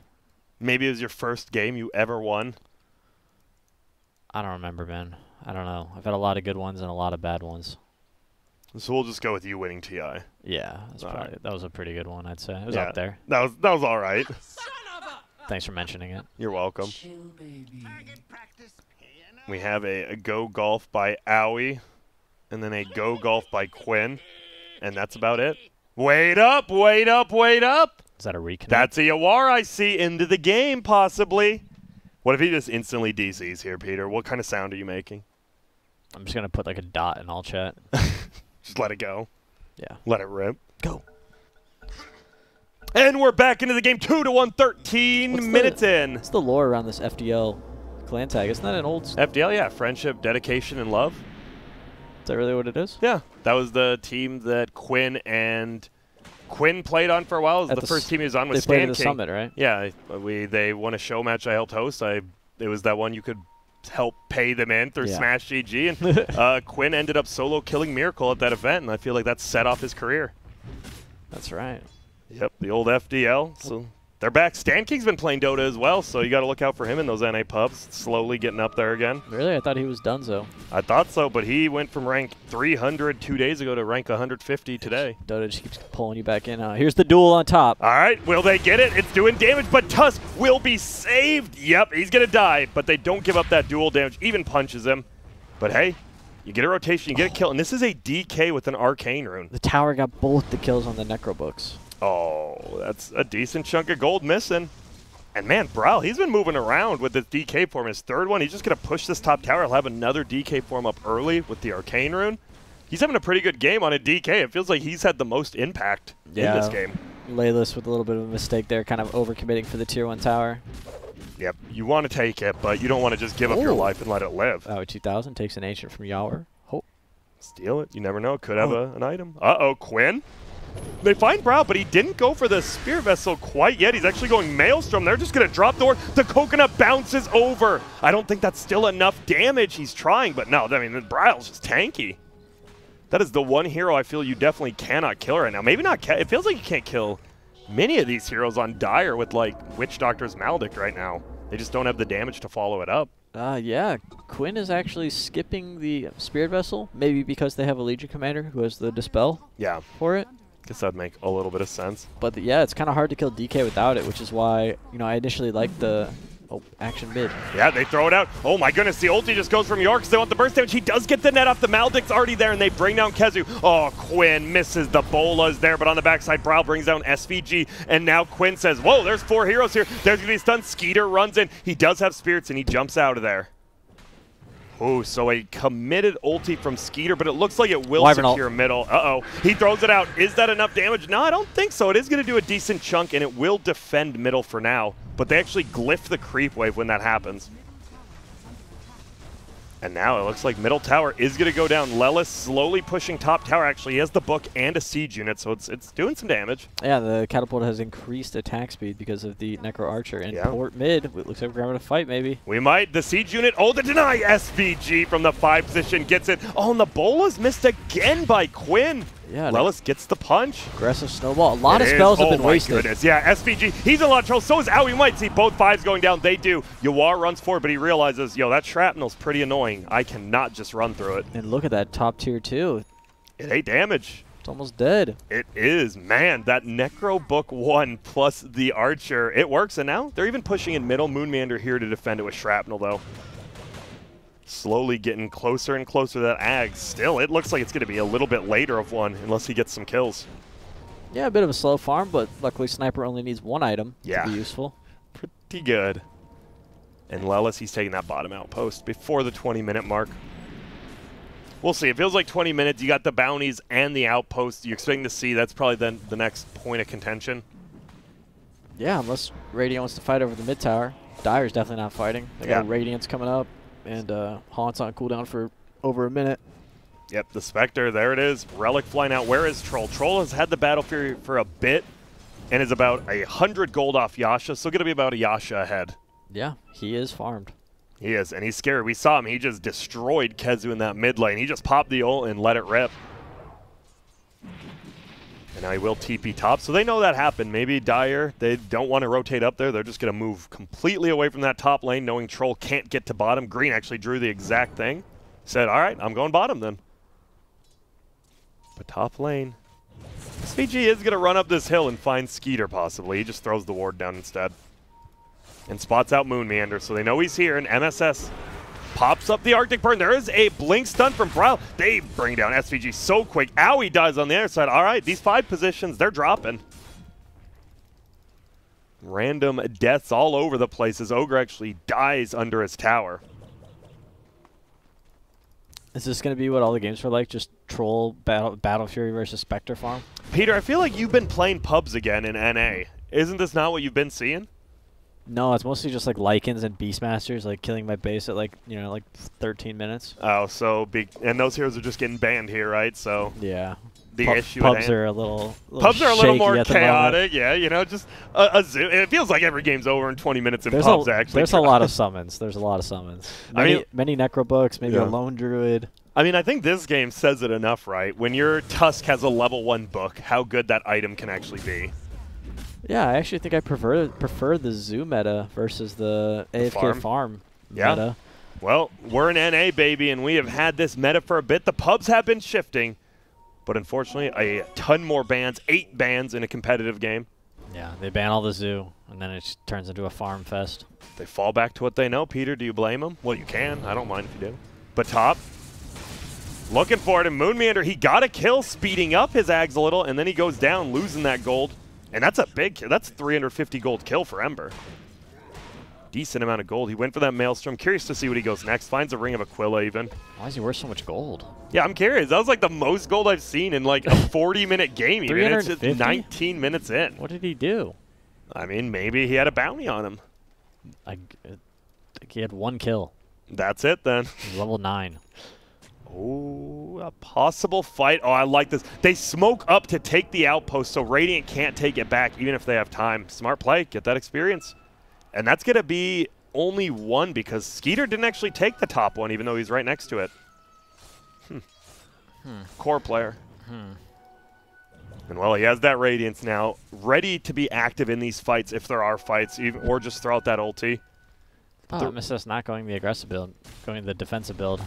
Speaker 2: Maybe it was your first game you ever won?
Speaker 1: I don't remember, man. I don't know. I've had a lot of good ones and a lot of bad ones.
Speaker 2: So we'll just go with you winning TI.
Speaker 1: Yeah, that was a pretty good one, I'd say. It was up there.
Speaker 2: That was all right.
Speaker 1: Thanks for mentioning it.
Speaker 2: You're welcome. We have a Go Golf by Owie, and then a Go Golf by Quinn, and that's about it. Wait up, wait up, wait up!
Speaker 1: Is that a reconnect?
Speaker 2: That's a Yawar I see into the game, possibly. What if he just instantly DCs here, Peter? What kind of sound are you making?
Speaker 1: I'm just going to put like a dot in all chat.
Speaker 2: Just let it go.
Speaker 1: Yeah.
Speaker 2: Let it rip.
Speaker 1: Go.
Speaker 2: And we're back into the game, 2-1, 13 minutes in.
Speaker 1: What's the lore around this FDL clan tag? Isn't that an old...
Speaker 2: FDL, yeah. Friendship, dedication, and love.
Speaker 1: Is that really what it is?
Speaker 2: Yeah. That was the team that Quinn played on for a while. It was the first team he was on with
Speaker 1: They played
Speaker 2: Stan
Speaker 1: at the
Speaker 2: King.
Speaker 1: Summit, right?
Speaker 2: Yeah. They won a show match I helped host. It was that one you could help pay them in through Smash GG. And Quinn ended up solo killing Miracle at that event, and I feel like that set off his career.
Speaker 1: That's right.
Speaker 2: Yep, the old FDL. So they're back. Stan King's been playing Dota as well, so you got to look out for him in those NA pubs. Slowly getting up there again.
Speaker 1: Really? I thought he was donezo.
Speaker 2: I thought so, but he went from rank 300 2 days ago to rank 150 today.
Speaker 1: Dota just keeps pulling you back in. Here's the duel on top.
Speaker 2: All right, will they get it? It's doing damage, but Tusk will be saved. Yep, he's going to die, but they don't give up that duel damage. Even punches him. But hey, you get a rotation, you get a kill, and this is a DK with an Arcane Rune.
Speaker 1: The tower got both the kills on the Necro books.
Speaker 2: Oh, that's a decent chunk of gold missing. And man, Brawl, he's been moving around with this DK form. His third one, he's just going to push this top tower. He'll have another DK form up early with the Arcane Rune. He's having a pretty good game on a DK. It feels like he's had the most impact in this game.
Speaker 1: Laylis with a little bit of a mistake there, kind of overcommitting for the tier 1 tower.
Speaker 2: Yep, you want to take it, but you don't want to just give up your life and let it live.
Speaker 1: Oh, 2000 takes an Ancient from Yawar. Oh.
Speaker 2: Steal it. You never know. Could have an item. Uh-oh, Quinn. They find Brawl, but he didn't go for the Spear Vessel quite yet. He's actually going Maelstrom. They're just going to drop door. The Coconut bounces over. I don't think that's still enough damage. He's trying, but no, I mean, Brawl's just tanky. That is the one hero I feel you definitely cannot kill right now. Maybe not. It feels like you can't kill many of these heroes on Dire with, like, Witch Doctor's Maledict right now. They just don't have the damage to follow it up.
Speaker 1: Yeah, Quinn is actually skipping the Spirit Vessel, maybe because they have a Legion Commander who has the Dispel for it.
Speaker 2: Guess that'd make a little bit of sense.
Speaker 1: But yeah, it's kind of hard to kill DK without it, which is why, I initially liked the action mid.
Speaker 2: Yeah, they throw it out. Oh my goodness, the ulti just goes from York because they want the burst damage. He does get the net off. The Maledict's already there, and they bring down Kezu. Oh, Quinn misses the bolas there, but on the backside, Brawl brings down SVG, and now Quinn says, whoa, there's 4 heroes here. There's going to be a stun. Skeeter runs in. He does have spirits, and he jumps out of there. Ooh, so a committed ulti from Skeeter, but it looks like it will
Speaker 1: Wyvern
Speaker 2: secure middle. Uh-oh. He throws it out. Is that enough damage? No, I don't think so. It is going to do a decent chunk, and it will defend middle for now. But they actually glyph the creep wave when that happens. And now it looks like middle tower is going to go down. Lelis slowly pushing top tower. Actually, he has the book and a siege unit, so it's doing some damage.
Speaker 1: Yeah, the catapult has increased attack speed because of the Necro Archer. And port mid, it looks like we're having a fight, maybe.
Speaker 2: We might. The siege unit, the deny SVG from the 5 position gets it. Oh, and the Bola's missed again by Quinn.
Speaker 1: Yeah,
Speaker 2: Lelis gets the punch.
Speaker 1: Aggressive snowball. A lot of spells have been wasted.
Speaker 2: Goodness. Yeah, SVG, he's in a lot of trouble. So is Owie. We might see both 5s going down. They do. Yawar runs forward, but he realizes, yo, that shrapnel's pretty annoying. I cannot just run through it.
Speaker 1: And look at that top tier 2.
Speaker 2: It ain't damage.
Speaker 1: It's almost dead.
Speaker 2: It is. Man, that Necro Book 1 plus the Archer, it works. And now they're even pushing in middle. Moonmeander here to defend it with shrapnel, though. Slowly getting closer and closer to that Ag. Still, it looks like it's going to be a little bit later of one unless he gets some kills.
Speaker 1: Yeah, a bit of a slow farm, but luckily Sniper only needs 1 item to be useful.
Speaker 2: Pretty good. And Lelis, he's taking that bottom outpost before the 20-minute mark. We'll see. It feels like 20 minutes. You got the bounties and the outpost. You're expecting to see. That's probably then the next point of contention. Yeah,
Speaker 1: unless Radiant wants to fight over the mid tower. Dire's definitely not fighting. They got Radiance coming up. And Haunt's on cooldown for over a minute.
Speaker 2: Yep, the Spectre, there it is. Relic flying out. Where is Troll? Troll has had the Battle Fury for a bit and is about 100 gold off Yasha, so going to be about a Yasha ahead.
Speaker 1: Yeah, he is farmed.
Speaker 2: He is, and he's scary. We saw him. He just destroyed Kezu in that mid lane. He just popped the ult and let it rip. And now he will TP top, so they know that happened. Maybe Dire, they don't want to rotate up there. They're just going to move completely away from that top lane, knowing Troll can't get to bottom. Green actually drew the exact thing. Said, all right, I'm going bottom then. But top lane. SVG is going to run up this hill and find Skeeter possibly. He just throws the ward down instead. And spots out Moonmeander, so they know he's here. And MSS pops up the Arctic Burn. There is a blink stun from Brow. They bring down SVG so quick. Owie dies on the other side. All right, these 5 positions, they're dropping. Random deaths all over the place as Ogre actually dies under his tower.
Speaker 1: Is this going to be what all the games were like? Just Troll, Battle Fury versus Spectre farm?
Speaker 2: Peter, I feel like you've been playing pubs again in NA. Isn't this not what you've been seeing?
Speaker 1: No, it's mostly just like Lycans and Beastmasters, like killing my base at like 13 minutes.
Speaker 2: Oh, so and those heroes are just getting banned here, right? So
Speaker 1: yeah,
Speaker 2: the issue
Speaker 1: pubs are a little
Speaker 2: pubs are a little more chaotic. Yeah, you know, just a zoo. It feels like every game's over in 20 minutes in pubs. Actually,
Speaker 1: there's a lot of summons. There's a lot of summons. Many necro books, maybe a lone druid.
Speaker 2: I mean, I think this game says it enough, right? When your Tusk has a level 1 book, how good that item can actually be.
Speaker 1: Yeah, I actually think I prefer the zoo meta versus the AFK farm meta.
Speaker 2: Well, we're in NA, baby, and we have had this meta for a bit. The pubs have been shifting, but unfortunately, a ton more bans, 8 bans in a competitive game.
Speaker 1: Yeah, they ban all the zoo, and then it just turns into a farm fest.
Speaker 2: They fall back to what they know. Peter, do you blame them? Well, you can. I don't mind if you do. But top, looking for it, and Moonmeander, he got a kill, speeding up his Ags a little, and then he goes down, losing that gold. And that's a big kill. That's 350 gold kill for Ember. Decent amount of gold. He went for that Maelstrom. Curious to see what he goes next. Finds a Ring of Aquila even.
Speaker 1: Why is he worth so much gold?
Speaker 2: Yeah, I'm curious. That was like the most gold I've seen in like a 40-minute game even. It's just 19 minutes in.
Speaker 1: What did he do?
Speaker 2: I mean, maybe he had a bounty on him.
Speaker 1: I think he had 1 kill.
Speaker 2: That's it then.
Speaker 1: He's level 9.
Speaker 2: Oh, a possible fight. Oh, I like this. They smoke up to take the outpost so Radiant can't take it back even if they have time. Smart play. Get that experience. And that's going to be only 1 because Skeeter didn't actually take the top one even though he's right next to it. Core player. And well, he has that Radiance now. Ready to be active in these fights if there are fights or just throw out that ulti.
Speaker 1: Oh, MSS not going the aggressive build. Going the defensive build.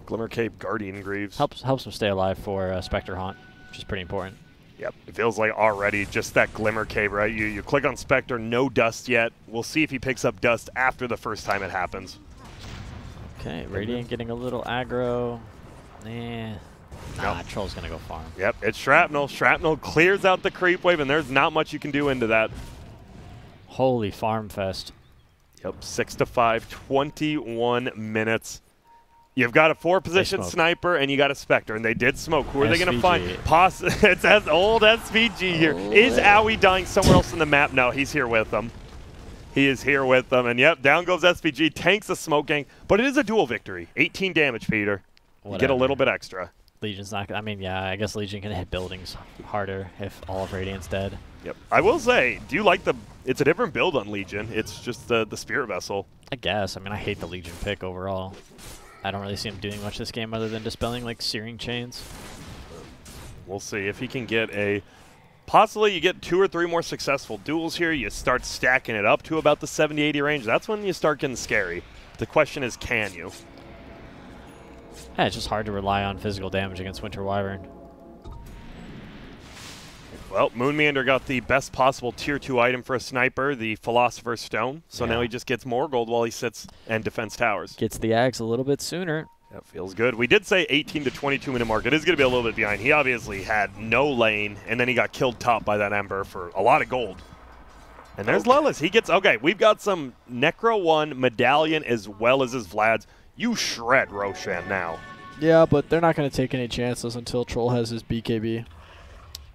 Speaker 2: Glimmer Cape, Guardian Greaves.
Speaker 1: Helps him stay alive for Spectre Haunt, which is pretty important.
Speaker 2: Yep, it feels like already just that Glimmer Cape, right? You click on Spectre, no dust yet. We'll see if he picks up dust after the first time it happens.
Speaker 1: Okay, Radiant getting a little aggro. Nah, Troll's going to go farm.
Speaker 2: Yep, it's Shrapnel. Shrapnel clears out the creep wave, and there's not much you can do into that.
Speaker 1: Holy farm fest.
Speaker 2: Yep, 6 to 5, 21 minutes. You've got a 4-position sniper, and you got a Spectre, and they did smoke. Who are they going to find? It's as old SVG here. Is Owie dying somewhere else in the map? No, he's here with them. He is here with them, and yep, down goes SVG, tanks the smoke gang, but it is a duel victory. 18 damage, Peter. You get a little bit extra.
Speaker 1: Legion's not. I mean, yeah, I guess Legion can hit buildings harder if all of Radiant's dead.
Speaker 2: Yep. I will say, do you like the? It's a different build on Legion. It's just the Spirit Vessel.
Speaker 1: I guess. I mean, I hate the Legion pick overall. I don't really see him doing much this game other than dispelling like searing chains.
Speaker 2: We'll see if he can get a. Possibly you get 2 or 3 more successful duels here. You start stacking it up to about the 70-80 range. That's when you start getting scary. The question is, can you?
Speaker 1: Yeah, it's just hard to rely on physical damage against Winter Wyvern.
Speaker 2: Well, Moonmeander got the best possible Tier 2 item for a sniper, the Philosopher's Stone. So now he just gets more gold while he sits and defends towers.
Speaker 1: Gets the Axe a little bit sooner.
Speaker 2: That feels good. We did say 18 to 22 minute mark. It is going to be a little bit behind. He obviously had no lane, and then he got killed top by that Ember for a lot of gold. And there's Lelis. He gets, okay, we've got some Necro 1 Medallion as well as his Vlads. You shred Roshan now.
Speaker 1: Yeah, but they're not going to take any chances until Troll has his BKB.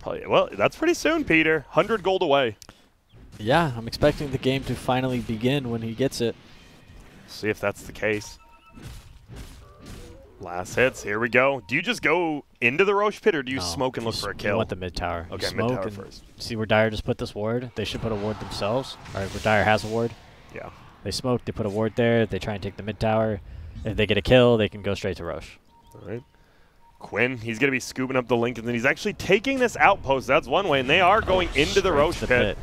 Speaker 2: Probably, well, that's pretty soon, Peter. 100 gold away.
Speaker 1: Yeah, I'm expecting the game to finally begin when he gets it.
Speaker 2: See if that's the case. Last hits, here we go. Do you just go into the Roche pit, or do you smoke and look for a kill?
Speaker 1: You want the mid tower.
Speaker 2: Okay, mid tower first.
Speaker 1: See where Dire just put this ward? They should put a ward themselves. All right, where Dire has a ward.
Speaker 2: Yeah.
Speaker 1: They smoke, they put a ward there, they try and take the mid tower. If they get a kill, they can go straight to Roche.
Speaker 2: All right. Quinn, he's going to be scooping up the Lincolns, and he's actually taking this outpost. That's one way, and they are going into the Roche pit.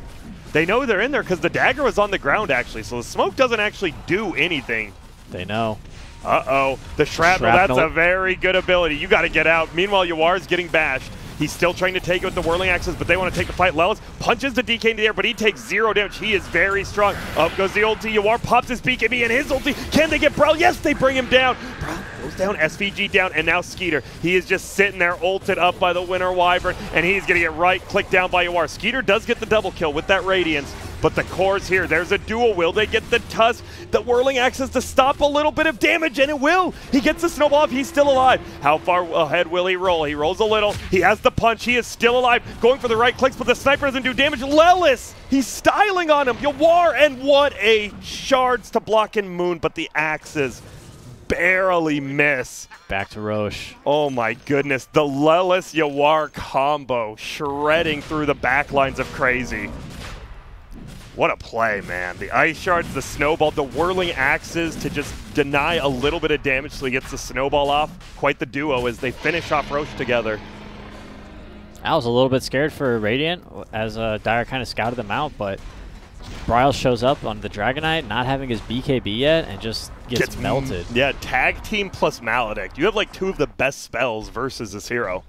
Speaker 2: They know they're in there because the dagger was on the ground, actually, so the smoke doesn't actually do anything.
Speaker 1: They know.
Speaker 2: Uh-oh. The shrapnel, that's a very good ability. You got to get out. Meanwhile, Yawar's getting bashed. He's still trying to take it with the whirling axes, but they want to take the fight. Lelis punches the DK into the air, but he takes 0 damage. He is very strong. Up goes the ulti. Yawar pops his BKB and his ulti. Can they get Brawl? Yes, they bring him down. Brawl goes down, SVG down, and now Skeeter. He is just sitting there ulted up by the Winter Wyvern, and he's going to get right-clicked down by Yawar. Skeeter does get the double kill with that Radiance, but the core's here. There's a duel. Will they get the tusk? The whirling axes to stop a little bit of damage, and it will. He gets the snowball off. He's still alive. How far ahead will he roll? He rolls a little. He has the punch. He is still alive. Going for the right clicks, but the sniper doesn't do damage. Lelis, he's styling on him. Yawar, and what a shards to block in Moon, but the axes barely miss.
Speaker 1: Back to Roche.
Speaker 2: Oh my goodness. The Lelis Yawar combo shredding through the back lines of Crazy. What a play, man. The ice shards, the snowball, the whirling axes to just deny a little bit of damage so he gets the snowball off. Quite the duo as they finish off Roche together.
Speaker 1: I was a little bit scared for Radiant as Dire kind of scouted them out, but Bryles shows up on the Dragonite not having his BKB yet and just gets melted.
Speaker 2: Yeah, tag team plus Maledict. You have like 2 of the best spells versus this hero.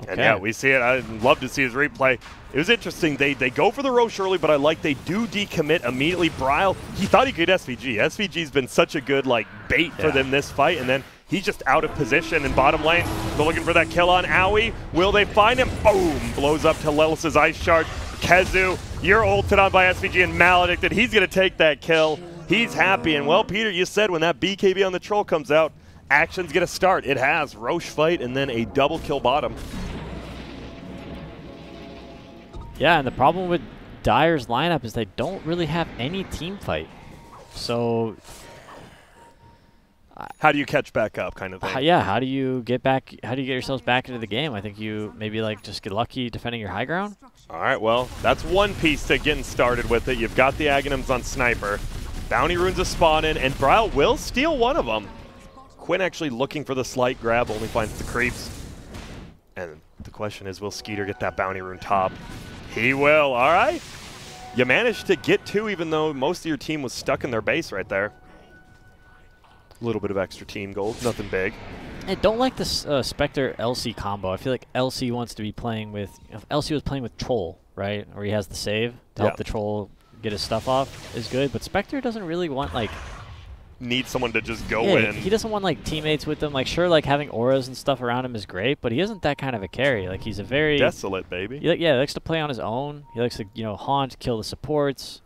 Speaker 2: Okay. And yeah, we see it. I'd love to see his replay. It was interesting. They go for the Roche early, but I like they do decommit immediately. Bryle, he thought he could SVG. SVG's been such a good like bait for them this fight, and then he's just out of position in bottom lane. They're looking for that kill on Owie. Will they find him? Boom! Blows up to Lelis' Ice Shard. Kezu, you're ulted on by SVG and Maledicted. He's going to take that kill. He's happy. And well, Peter, you said when that BKB on the Troll comes out, action's going to start. It has. Roche fight and then a double kill bottom.
Speaker 1: Yeah, and the problem with Dire's lineup is they don't really have any team fight. So
Speaker 2: how do you catch back up, kind of thing?
Speaker 1: Yeah, how do you get back? How do you get yourselves back into the game? I think you maybe like just get lucky defending your high ground.
Speaker 2: All right, well, that's one piece to getting started with it. You've got the Aghanims on Sniper. Bounty runes a spawn in, and Bryle will steal one of them. Quinn actually looking for the slight grab, only finds the creeps. And the question is, will Skeeter get that bounty rune top? He will. All right. You managed to get 2 even though most of your team was stuck in their base right there. A little bit of extra team gold. Nothing big.
Speaker 1: I don't like this Spectre LC combo. I feel like LC wants to be playing with... If LC was playing with Troll, right? Or he has the save to help the Troll get his stuff off is good. But Spectre doesn't really want, like...
Speaker 2: Need someone to just go in.
Speaker 1: He doesn't want like teammates with him. Like sure, like having auras and stuff around him is great, but he isn't that kind of a carry. Like he's a very
Speaker 2: desolate baby.
Speaker 1: He likes to play on his own. He likes to haunt, kill the supports.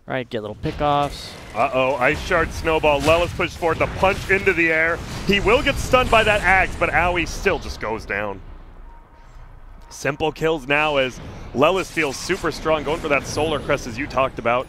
Speaker 1: Right, get little pickoffs.
Speaker 2: Uh-oh, Ice Shard Snowball. Lelis pushes forward the punch into the air. He will get stunned by that axe, but Owie still just goes down. Simple kills now as Lelis feels super strong, going for that Solar Crest as you talked about.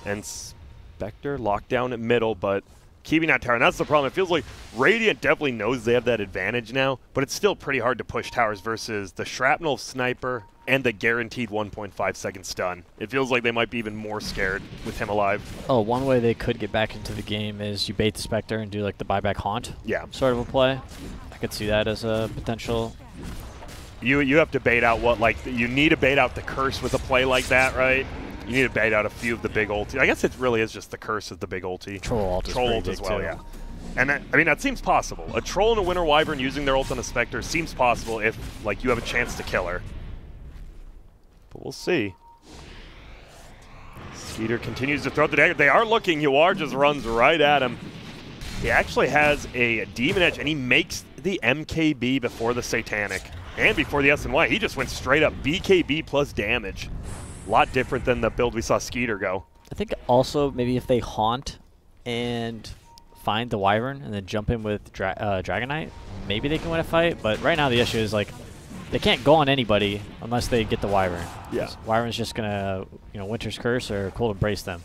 Speaker 2: And Spectre locked down at middle, but keeping that tower. And that's the problem. It feels like Radiant definitely knows they have that advantage now, but it's still pretty hard to push towers versus the Shrapnel Sniper and the guaranteed 1.5 second stun. It feels like they might be even more scared with him alive.
Speaker 1: Oh, one way they could get back into the game is you bait the Spectre and do like the buyback haunt sort of a play. I could see that as a potential.
Speaker 2: You have to bait out what, like, you need to bait out the curse with a play like that, right? You need to bait out a few of the big ulti. I guess it really is just the curse of the big ulti.
Speaker 1: Troll ult
Speaker 2: as well, yeah. And that, I mean, that seems possible. A troll and a Winter Wyvern using their ult on a Spectre seems possible if, like, you have a chance to kill her. But we'll see. Skeeter continues to throw the dagger. They are looking. Yawar just runs right at him. He actually has a Demon Edge, and he makes the MKB before the Satanic. And before the SNY. He just went straight up BKB plus damage. A lot different than the build we saw Skeeter go.
Speaker 1: I think also maybe if they haunt and find the Wyvern and then jump in with Dragonite, maybe they can win a fight. But right now the issue is, like, they can't go on anybody unless they get the Wyvern.
Speaker 2: Yeah.
Speaker 1: Wyvern's just going to, Winter's Curse or Cold Embrace them.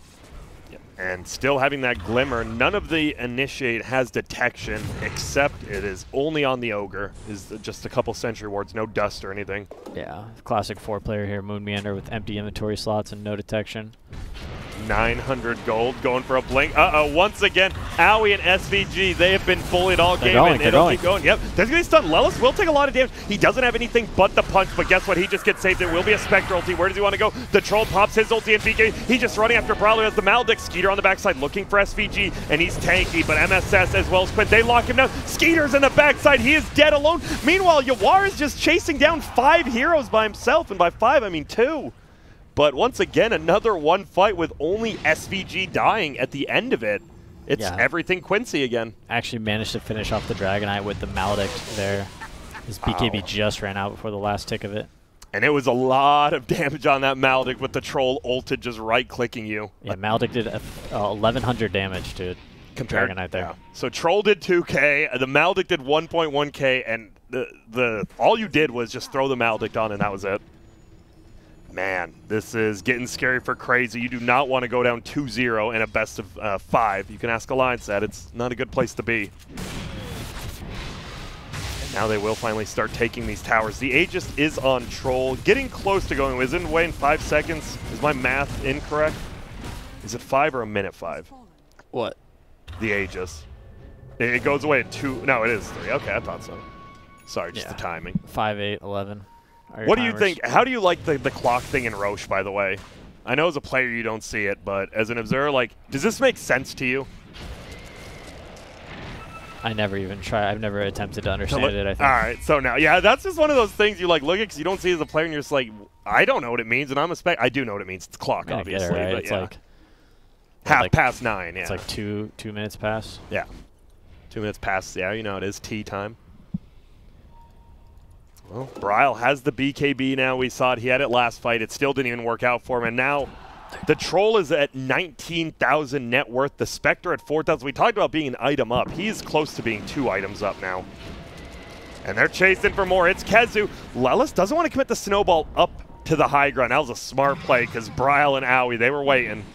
Speaker 2: And still having that Glimmer, none of the Initiate has detection, except it is only on the Ogre. Is just a couple Sentry Wards, no dust or anything.
Speaker 1: Yeah, classic 4-player here, Moon Meander with empty inventory slots and no detection.
Speaker 2: 900 gold, going for a blink. Uh-oh, once again, Owie and SVG, they have been bullied all game, and it'll keep going. Yep, there's going to be stun. Lelis will take a lot of damage. He doesn't have anything but the punch, but guess what? He just gets saved. It will be a Spectre ulti. Where does he want to go? The Troll pops his ulti and BK. He's just running after Brawler as the Maledict. Skeeter on the backside looking for SVG, and he's tanky, but MSS as well as Quinn, they lock him down. Skeeter's in the backside. He is dead alone. Meanwhile, Yawar is just chasing down 5 heroes by himself, and by 5, I mean 2. But once again, another one fight with only SVG dying at the end of it. It's everything Quincy again.
Speaker 1: Actually managed to finish off the Dragonite with the Maledict there. His BKB just ran out before the last tick of it.
Speaker 2: And it was a lot of damage on that Maledict with the Troll ulted just right-clicking you.
Speaker 1: Yeah, Maledict did 1,100 damage to Dragonite there.
Speaker 2: Yeah. So Troll did 2K, the Maledict did 1.1K, and the all you did was just throw the Maledict on, and that was it. Man, this is getting scary for Crazy. You do not want to go down 2-0 in a best of 5. You can ask Alliance that. It's not a good place to be. And now they will finally start taking these towers. The Aegis is on Troll, getting close to going. Is it away in 5 seconds? Is my math incorrect? Is it 5 or a minute 5?
Speaker 1: What?
Speaker 2: The Aegis. It goes away at 2. No, it is 3. Okay, I thought so. Sorry, just the timing.
Speaker 1: 5, 8, 11.
Speaker 2: What do you think? How do you like the clock thing in Roche, by the way? I know as a player you don't see it, but as an observer, like, does this make sense to you?
Speaker 1: I never even try. I've never attempted to understand it, I think.
Speaker 2: All right, so now, yeah, that's just one of those things you like look at because you don't see it as a player and you're just like, I don't know what it means, and I'm a spec. I do know what it means. It's clock, obviously.
Speaker 1: It, right?
Speaker 2: But
Speaker 1: it's
Speaker 2: like half past 9, yeah.
Speaker 1: It's like 2 minutes past.
Speaker 2: Yeah. 2 minutes past, yeah, you know it is tea time. Well, Bryle has the BKB now. We saw it. He had it last fight. It still didn't even work out for him. And now the Troll is at 19,000 net worth. The Spectre at 4,000. We talked about being an item up. He's close to being 2 items up now. And they're chasing for more. It's Kezu. Lelis doesn't want to commit the snowball up to the high ground. That was a smart play because Bryle and Owie, they were waiting.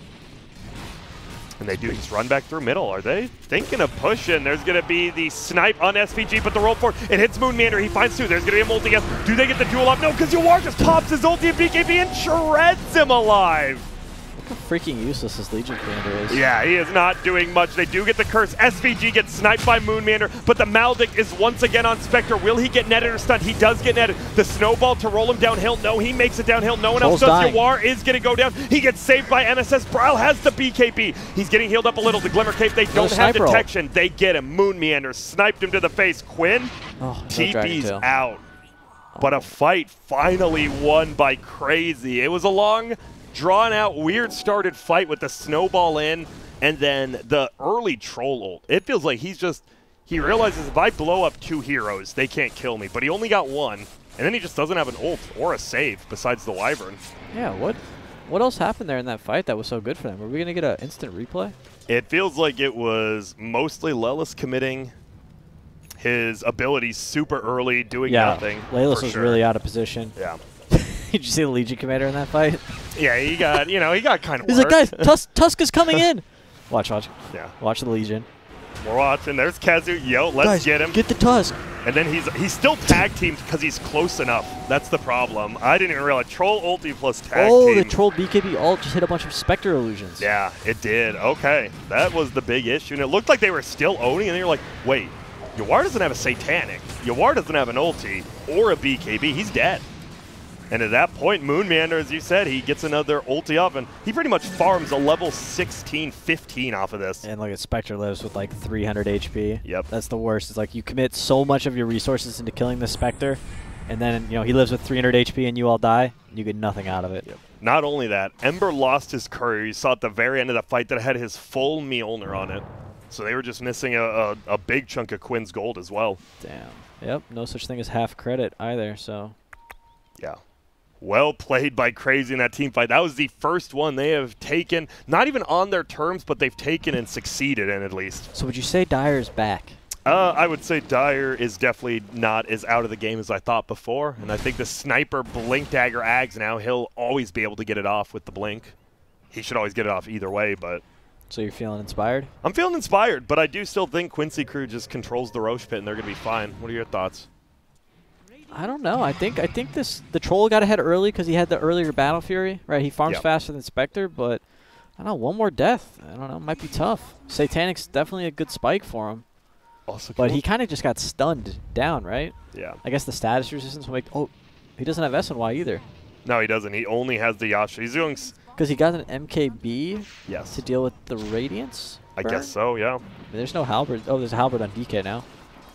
Speaker 2: And they do just run back through middle. Are they thinking of pushing? There's going to be the snipe on SVG, but the roll for it hits Moon Meander. He finds 2. There's going to be a multi-guess. Do they get the duel up? No, because Yawar just pops his ulti and BKB and shreds him alive.
Speaker 1: Look how freaking useless this Legion Commander is.
Speaker 2: Yeah, he is not doing much. They do get the curse. SVG gets sniped by Moon Meander, but the Maledict is once again on Spectre. Will he get netted or stunned? He does get netted. The snowball to roll him downhill. No, he makes it downhill. No one else does. Yawar is going to go down. He gets saved by MSS. Bryle has the BKB. He's getting healed up a little. The Glimmer Cape, they don't have detection. They get him. Moon Meander sniped him to the face. Quinn, TP's out. But a fight finally won by Crazy. It was a long, drawn-out, weird-started fight with the snowball in, and then the early Troll ult. It feels like he realizes if I blow up 2 heroes, they can't kill me. But he only got 1, and then he just doesn't have an ult or a save besides the Wyvern.
Speaker 1: Yeah, what What else happened there in that fight that was so good for them? Were we going to get an instant replay?
Speaker 2: It feels like it was mostly Lelis committing his abilities super early, doing nothing.
Speaker 1: Lelis was really out of position.
Speaker 2: Yeah.
Speaker 1: Did you see the Legion commander in that fight?
Speaker 2: Yeah, he got, he got kind of
Speaker 1: He's like, guys, Tusk is coming in. Watch.
Speaker 2: Yeah.
Speaker 1: Watch the Legion.
Speaker 2: We're watching. There's Kazu. Yo, let's
Speaker 1: guys,
Speaker 2: get him.
Speaker 1: Get the Tusk.
Speaker 2: And then he's still tag teamed because he's close enough. That's the problem. I didn't even realize. Troll ulti plus tag team.
Speaker 1: Oh, the Troll BKB ult just hit a bunch of Spectre illusions.
Speaker 2: Yeah, it did. Okay. That was the big issue. And it looked like they were still owning, and they were like, wait, Yawar doesn't have a Satanic. Yawar doesn't have an ulti or a BKB. He's dead. And at that point, Moonmander, as you said, he gets another ulti up, and he pretty much farms a level 16, 15 off of this.
Speaker 1: And look at Spectre lives with like 300 HP.
Speaker 2: Yep.
Speaker 1: That's the worst. It's like you commit so much of your resources into killing the Spectre, and then he lives with 300 HP and you all die, and you get nothing out of it.
Speaker 2: Yep. Not only that, Ember lost his courier. You saw at the very end of the fight that had his full Mjolnir on it. So they were just missing a big chunk of Quinn's gold as well.
Speaker 1: Damn. Yep, no such thing as half credit either, so.
Speaker 2: Yeah. Well played by Crazy in that team fight. That was the first one they have taken, not even on their terms, but they've taken and succeeded in at least.
Speaker 1: So would you say Dyer's back?
Speaker 2: I would say Dyer is definitely not as out of the game as I thought before, and I think the sniper Blink Dagger Ags now, he'll always be able to get it off with the Blink. He should always get it off either way, but...
Speaker 1: So you're feeling inspired?
Speaker 2: I'm feeling inspired, but I do still think Quincy crew just controls the Roche pit and they're going to be fine. What are your thoughts?
Speaker 1: I don't know. I think the Troll got ahead early because he had the earlier Battle Fury, right? He farms faster than Spectre, but I don't know, one more death. I don't know, might be tough. Satanic's definitely a good spike for him.
Speaker 2: Also
Speaker 1: but he kind of just got stunned down, right?
Speaker 2: Yeah.
Speaker 1: I guess the status resistance will make... Oh, he doesn't have SNY either.
Speaker 2: No, he doesn't. He only has the Yasha. He's doing...
Speaker 1: Because he got an MKB
Speaker 2: yes.
Speaker 1: to deal with the Radiance burn?
Speaker 2: I guess so, yeah.
Speaker 1: I mean, there's no Halberd. Oh, there's a Halberd on DK now.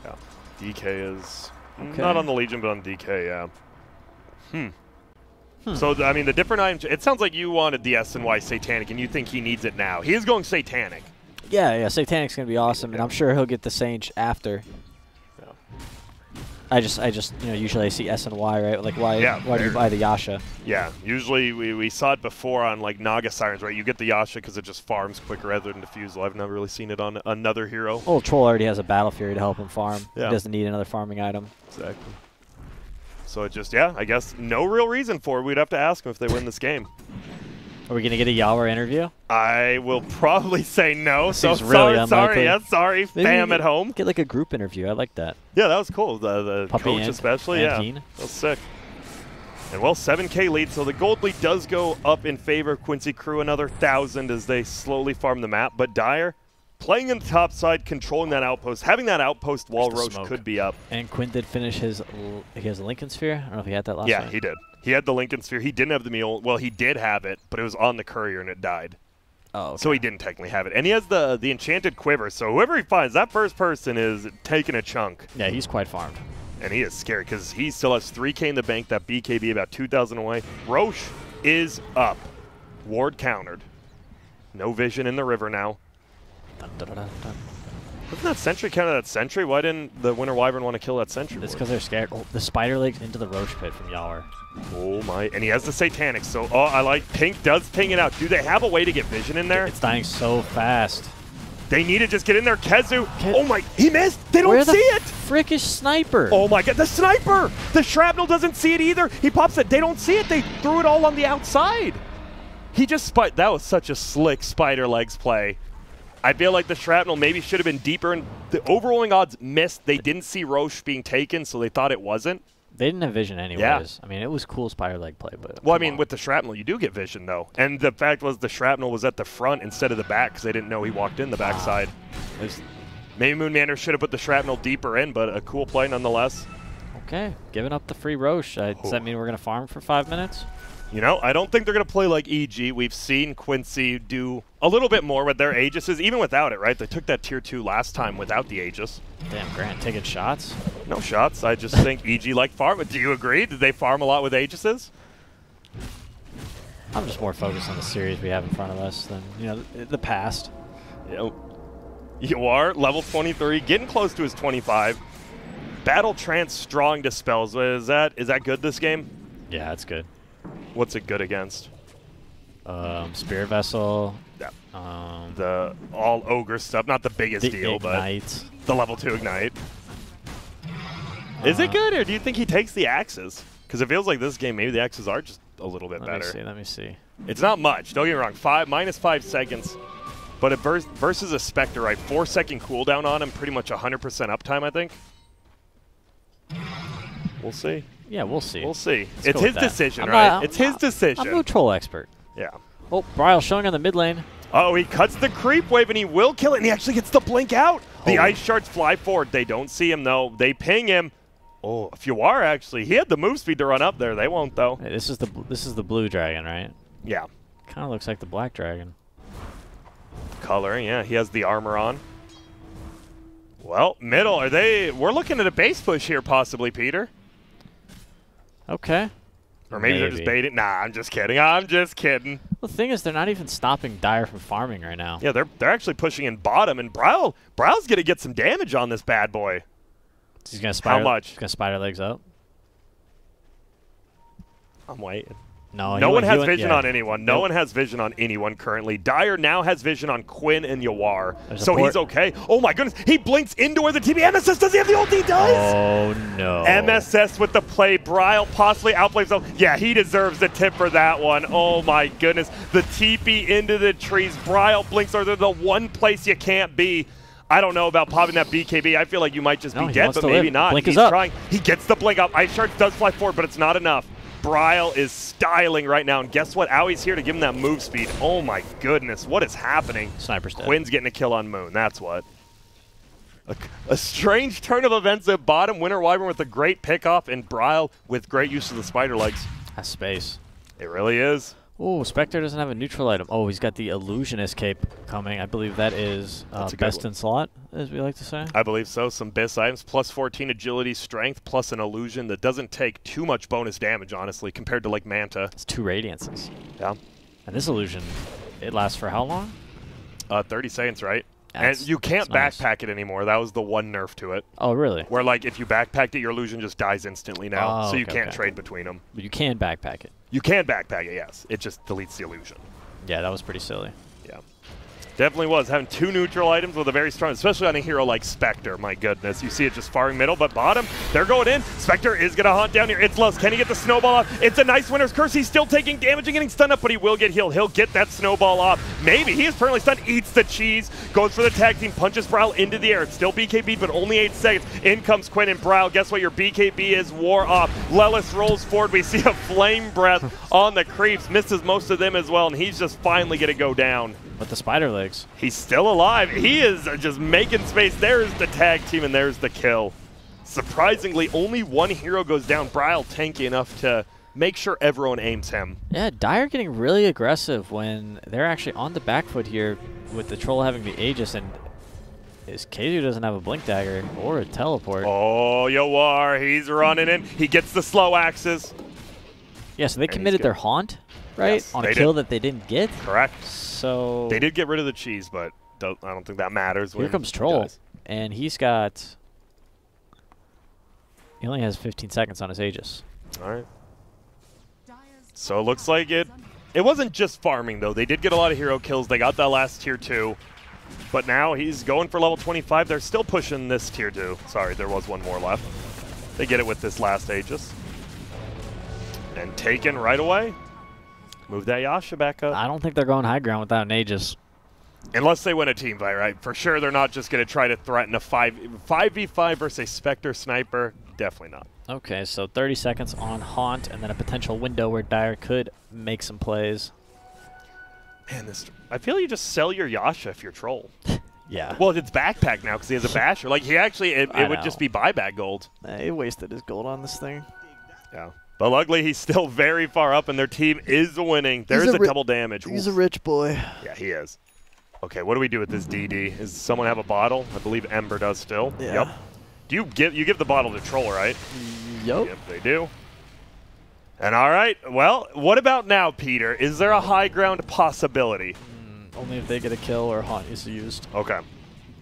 Speaker 2: Yeah. DK is... Okay. Not on the Legion, but on DK, yeah. So, I mean, the different items... It sounds like you wanted the SNY Satanic, and you think he needs it now. He is going Satanic.
Speaker 1: Yeah, Satanic's going to be awesome, and I'm sure he'll get the Sage after.
Speaker 2: Yeah.
Speaker 1: I just usually I see SNY, right? Like, why do you buy the Yasha?
Speaker 2: Yeah, usually we saw it before on, like, Naga Sirens, right? You get the Yasha because it just farms quicker rather than Diffusal. I've never really seen it on another hero.
Speaker 1: Well, Troll already has a Battle Fury to help him farm.
Speaker 2: Yeah.
Speaker 1: He doesn't need another farming item.
Speaker 2: Exactly. So it just, I guess no real reason for it. We'd have to ask him if they win this game.
Speaker 1: Are we going to get a Yawar interview?
Speaker 2: I will probably say no. So
Speaker 1: seems really unlikely.
Speaker 2: Sorry, fam at home.
Speaker 1: Get like a group interview. I like that.
Speaker 2: Yeah, that was cool. The coach especially, yeah.
Speaker 1: Keen.
Speaker 2: That was sick. And well, 7K lead, so the gold lead does go up in favor of Quincy crew, another 1,000 as they slowly farm the map. But Dyer playing in the top side, controlling that outpost, having that outpost wall Roche could be up.
Speaker 1: And Quinn did finish he has a Lincoln Sphere. I don't know if he had that last time.
Speaker 2: Yeah, he did. He had the Lincoln Sphere. He didn't have the Mule. Well, he did have it, but it was on the courier and it died.
Speaker 1: Oh, okay.
Speaker 2: So he didn't technically have it. And he has the enchanted quiver, so whoever he finds, that first person is taking a chunk.
Speaker 1: Yeah, he's quite farmed.
Speaker 2: And he is scary because he still has 3K in the bank, that BKB about 2,000 away. Roche is up. Ward countered. No vision in the river now.
Speaker 1: Dun, dun, dun, dun.
Speaker 2: Doesn't that sentry counter that sentry? Why didn't the Winter Wyvern want to kill that sentry?
Speaker 1: It's because they're scared. Oh, the spider legs into the Roche pit from Yawar.
Speaker 2: Oh my, and he has the Satanic, so I like Pink does ping it out. Do they have a way to get vision in there?
Speaker 1: It's dying so fast.
Speaker 2: They need to just get in there. Kezu, oh my, he missed. They don't see it.
Speaker 1: Frickish sniper.
Speaker 2: Oh my god, the sniper. The shrapnel doesn't see it either. He pops it. They don't see it. They threw it all on the outside. He just that was such a slick spider legs play. I feel like the shrapnel maybe should have been deeper, and the overrolling odds missed. They didn't see Roche being taken, so they thought it wasn't.
Speaker 1: They didn't have vision anyways. Yeah. I mean, it was cool spider leg play, but...
Speaker 2: Well, I mean, with the shrapnel, you do get vision, though. And the fact was the shrapnel was at the front instead of the back because they didn't know he walked in the backside. Maybe Moonmander should have put the shrapnel deeper in, but a cool play nonetheless.
Speaker 1: Okay, giving up the free Roche. Does that mean we're going to farm for 5 minutes?
Speaker 2: You know, I don't think they're going to play like EG. We've seen Quincy do a little bit more with their Aegises, even without it, right? They took that Tier 2 last time without the Aegis.
Speaker 1: Damn, Grant taking shots?
Speaker 2: No shots. I just think EG like farm. Do you agree? Did they farm a lot with Aegises?
Speaker 1: I'm just more focused on the series we have in front of us than, the past.
Speaker 2: You are level 23, getting close to his 25. Battle Trance Strong Dispels. Is that good this game?
Speaker 1: Yeah, it's good.
Speaker 2: What's it good against?
Speaker 1: Spirit Vessel.
Speaker 2: Yeah.
Speaker 1: Um,
Speaker 2: The all ogre stuff, not the biggest
Speaker 1: the
Speaker 2: deal,
Speaker 1: Ignite.
Speaker 2: but the level 2 Ignite. Is it good, or do you think he takes the axes? Because it feels like this game, maybe the axes are just a little bit better.
Speaker 1: Let me see.
Speaker 2: It's not much. Don't get me wrong. -5 seconds. But it versus a Spectre, right? 4-second cooldown on him, pretty much 100% uptime, I think. We'll see.
Speaker 1: Yeah, we'll see.
Speaker 2: We'll see.
Speaker 1: Let's
Speaker 2: it's
Speaker 1: go
Speaker 2: his
Speaker 1: with that.
Speaker 2: decision, right? It's his decision.
Speaker 1: I'm no troll expert.
Speaker 2: Yeah.
Speaker 1: Oh, Bryle showing on the mid lane.
Speaker 2: Oh, he cuts the creep wave, and he will kill it, and he actually gets the blink out. The ice shards fly forward. They don't see him, though. They ping him. Oh, if you are actually, he had the move speed to run up there. They won't, though.
Speaker 1: Hey, this is the blue dragon, right?
Speaker 2: Yeah.
Speaker 1: Kind of looks like the black dragon.
Speaker 2: Coloring, yeah. He has the armor on. Well, middle. We're looking at a base push here, possibly, Peter.
Speaker 1: Okay.
Speaker 2: Or maybe they're just baiting. Nah, I'm just kidding. I'm just kidding.
Speaker 1: The thing is, they're not even stopping Dire from farming right now.
Speaker 2: Yeah, they're actually pushing in bottom, and Bryle's gonna get some damage on this bad boy.
Speaker 1: He's gonna spider.
Speaker 2: How much?
Speaker 1: He's gonna spider legs up.
Speaker 2: I'm waiting.
Speaker 1: No
Speaker 2: one has vision on anyone. No one has vision on anyone currently. Dire now has vision on Quinn and Yawar, so he's okay. Oh my goodness, he blinks into where the TP. MSS, does he have the ult? He does!
Speaker 1: Oh no.
Speaker 2: MSS with the play. Bryle possibly outplays him. Yeah, he deserves the tip for that one. Oh my goodness. The TP into the trees. Bryle blinks are the one place you can't be. I don't know about popping that BKB. I feel like you might just be dead, but maybe not.
Speaker 1: Blink
Speaker 2: He's
Speaker 1: is up.
Speaker 2: trying. He gets the blink up. Ice Shards does fly forward, but it's not enough. Bryle is styling right now, and guess what? Aui's here to give him that move speed. Oh my goodness, what is happening?
Speaker 1: Sniper's dead.
Speaker 2: Quinn's getting a kill on Moon, that's what. A strange turn of events at bottom. Winter Wyvern with a great pickoff, and Bryle with great use of the spider legs.
Speaker 1: That's space.
Speaker 2: It really is.
Speaker 1: Oh, Spectre doesn't have a neutral item. Oh, he's got the Illusionist cape coming. I believe that is best in slot, as we like to say.
Speaker 2: I believe so. Some BIS items, plus 14 agility, strength, plus an illusion that doesn't take too much bonus damage, honestly, compared to like Manta.
Speaker 1: It's 2 Radiances.
Speaker 2: Yeah.
Speaker 1: And this illusion, it lasts for how long?
Speaker 2: 30 seconds, right? And you can't backpack it anymore. That was the one nerf to it.
Speaker 1: Oh, really?
Speaker 2: Where, like, if you backpacked it, your illusion just dies instantly now, so you can't trade between them.
Speaker 1: But you can backpack it.
Speaker 2: You can backpack it, yes. It just deletes the illusion.
Speaker 1: Yeah, that was pretty silly.
Speaker 2: Yeah. Definitely was. Having 2 neutral items with a very strong, especially on a hero like Spectre. My goodness. You see it just firing middle, but bottom, they're going in. Spectre is going to hunt down here. It's Lust. Can he get the snowball off? It's a nice Winter's Curse. He's still taking damage and getting stunned up, but he will get healed. He'll get that snowball off. Maybe. He is permanently stunned. Eats the cheese. Goes for the tag team. Punches Bryle into the air. It's still BKB, but only 8 seconds. In comes Quinn and Bryle. Guess what? Your BKB is wore off. Lelis rolls forward. We see a flame breath on the creeps. Misses most of them as well, and he's just finally going to go down.
Speaker 1: With the spider legs.
Speaker 2: He's still alive. He is just making space. There's the tag team, and there's the kill. Surprisingly, only 1 hero goes down. Bryle tanky enough to make sure everyone aims him.
Speaker 1: Yeah, Dire getting really aggressive when they're actually on the back foot here with the troll having the Aegis, and his Kazu doesn't have a blink dagger or a teleport.
Speaker 2: Oh, Yawar, he's running in. He gets the slow axes.
Speaker 1: Yeah, so they committed their haunt, right?
Speaker 2: Yes,
Speaker 1: on a kill that they didn't get.
Speaker 2: Correct.
Speaker 1: So
Speaker 2: they did get rid of the cheese, but I don't think that matters.
Speaker 1: Here comes Troll, and he only has 15 seconds on his Aegis.
Speaker 2: All right. So it looks like it wasn't just farming, though. They did get a lot of hero kills. They got that last tier 2. But now he's going for level 25. They're still pushing this tier 2. Sorry, there was 1 more left. They get it with this last Aegis. And taken right away. Move that Yasha back up.
Speaker 1: I don't think they're going high ground without an Aegis.
Speaker 2: Unless they win a team fight, right? For sure, they're not just going to try to threaten a 5v5 versus a Spectre Sniper. Definitely not.
Speaker 1: Okay, so 30 seconds on Haunt, and then a potential window where Dire could make some plays.
Speaker 2: Man, I feel you just sell your Yasha if you're Troll.
Speaker 1: Yeah.
Speaker 2: Well, it's backpack now because he has a basher. Like, he actually, it would just be buyback gold.
Speaker 1: He wasted his gold on this thing.
Speaker 2: Yeah. But luckily, he's still very far up, and their team is winning. There's a double damage.
Speaker 1: He's a rich boy.
Speaker 2: Yeah, he is. Okay, what do we do with this DD? Does someone have a bottle? I believe Ember does still.
Speaker 1: Yeah.
Speaker 2: Yep. Do you give the bottle to Troll, right?
Speaker 1: Yep.
Speaker 2: Yep, they do. And all right, well, what about now, Peter? Is there a high ground possibility?
Speaker 1: Only if they get a kill or Haunt is used.
Speaker 2: Okay.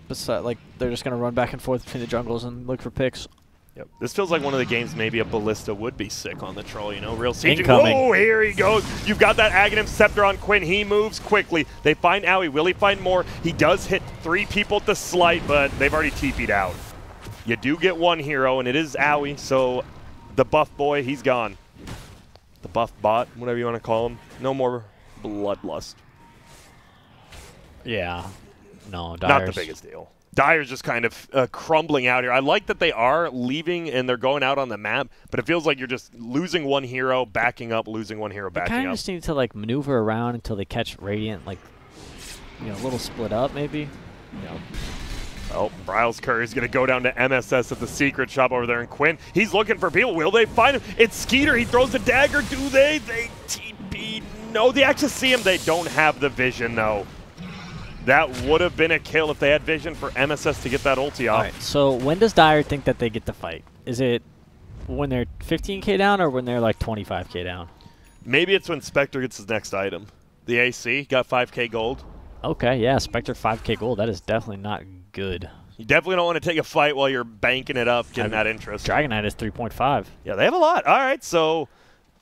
Speaker 1: Besides, like, they're just going to run back and forth between the jungles and look for picks.
Speaker 2: Yep. This feels like one of the games maybe a Ballista would be sick on the troll, you know, real siege.
Speaker 1: Incoming.
Speaker 2: Oh, here he goes. You've got that Aghanim Scepter on Quinn. He moves quickly. They find Owie. Will he find more? He does hit 3 people at the slight, but they've already TP'd out. You do get 1 hero, and it is Owie, so the buff boy, he's gone. The buff bot, whatever you want to call him. No more bloodlust.
Speaker 1: Yeah. No, Dyer's
Speaker 2: not the biggest deal. Dyer's just kind of crumbling out here. I like that they are leaving and they're going out on the map, but it feels like you're just losing 1 hero, backing up, losing 1 hero, backing up.
Speaker 1: They kind of just need to like maneuver around until they catch Radiant, like, you know, a little split up maybe.
Speaker 2: Yep. Oh, Bryles Curry is going to go down to MSS at the secret shop over there in Quinn. He's looking for people. Will they find him? It's Skeeter. He throws the dagger. Do they? They TP. No, they actually see him. They don't have the vision, though. That would have been a kill if they had vision for MSS to get that ulti off.
Speaker 1: All right, so when does Dyer think that they get the fight? Is it when they're 15k down or when they're like 25k down?
Speaker 2: Maybe it's when Spectre gets his next item. The AC got 5k gold.
Speaker 1: Okay, yeah, Spectre 5k gold. That is definitely not good.
Speaker 2: You definitely don't want to take a fight while you're banking it up, getting that interest.
Speaker 1: Dragon Knight is 3.5.
Speaker 2: Yeah, they have a lot. All right, so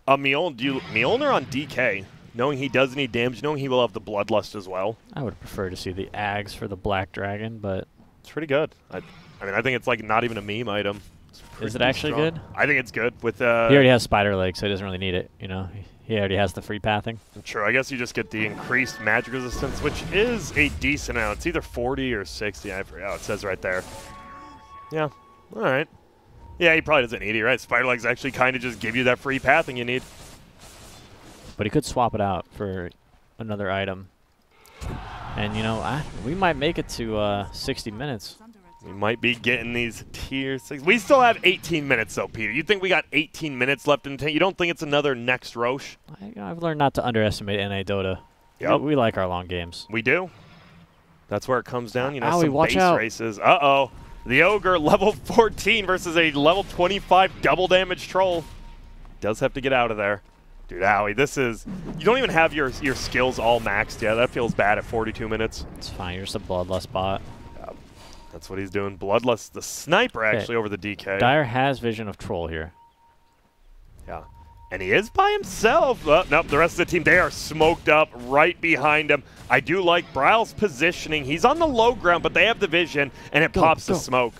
Speaker 2: Mjolnir on DK. Knowing he does need damage, knowing he will have the Bloodlust as well.
Speaker 1: I would prefer to see the Ags for the Black Dragon, but...
Speaker 2: It's pretty good. I mean, I think it's like not even a meme item.
Speaker 1: Is it actually
Speaker 2: strong.
Speaker 1: good?
Speaker 2: I think it's good. With
Speaker 1: he already has Spider Leg, so he doesn't really need it, you know? He already has the free pathing.
Speaker 2: True. I guess you just get the increased magic resistance, which is a decent amount. It's either 40 or 60. I forget. Oh, it says right there. Yeah. All right. Yeah, he probably doesn't need it, right? Spider Legs actually kind of just give you that free pathing you need.
Speaker 1: But he could swap it out for another item. And, you know, we might make it to 60 minutes.
Speaker 2: We might be getting these tier 6. We still have 18 minutes, though, Peter. You think we got 18 minutes left in the tank? You don't think it's another next Roche?
Speaker 1: I've learned not to underestimate NA Dota.
Speaker 2: Yep.
Speaker 1: We like our long games.
Speaker 2: We do. That's where it comes down. You know,
Speaker 1: Owie,
Speaker 2: some
Speaker 1: watch
Speaker 2: base
Speaker 1: out.
Speaker 2: races. Uh-oh. The Ogre, level 14 versus a level 25 double damage troll. Does have to get out of there. Dude, Owie, this is... You don't even have your skills all maxed yet. That feels bad at 42 minutes.
Speaker 1: It's fine. You're just a Bloodlust bot.
Speaker 2: That's what he's doing. Bloodlust, the sniper, actually, over the DK.
Speaker 1: Dyer has vision of Troll here.
Speaker 2: Yeah. And he is by himself. Nope, the rest of the team, they are smoked up right behind him. I do like Bryle's positioning. He's on the low ground, but they have the vision, and it pops the smoke.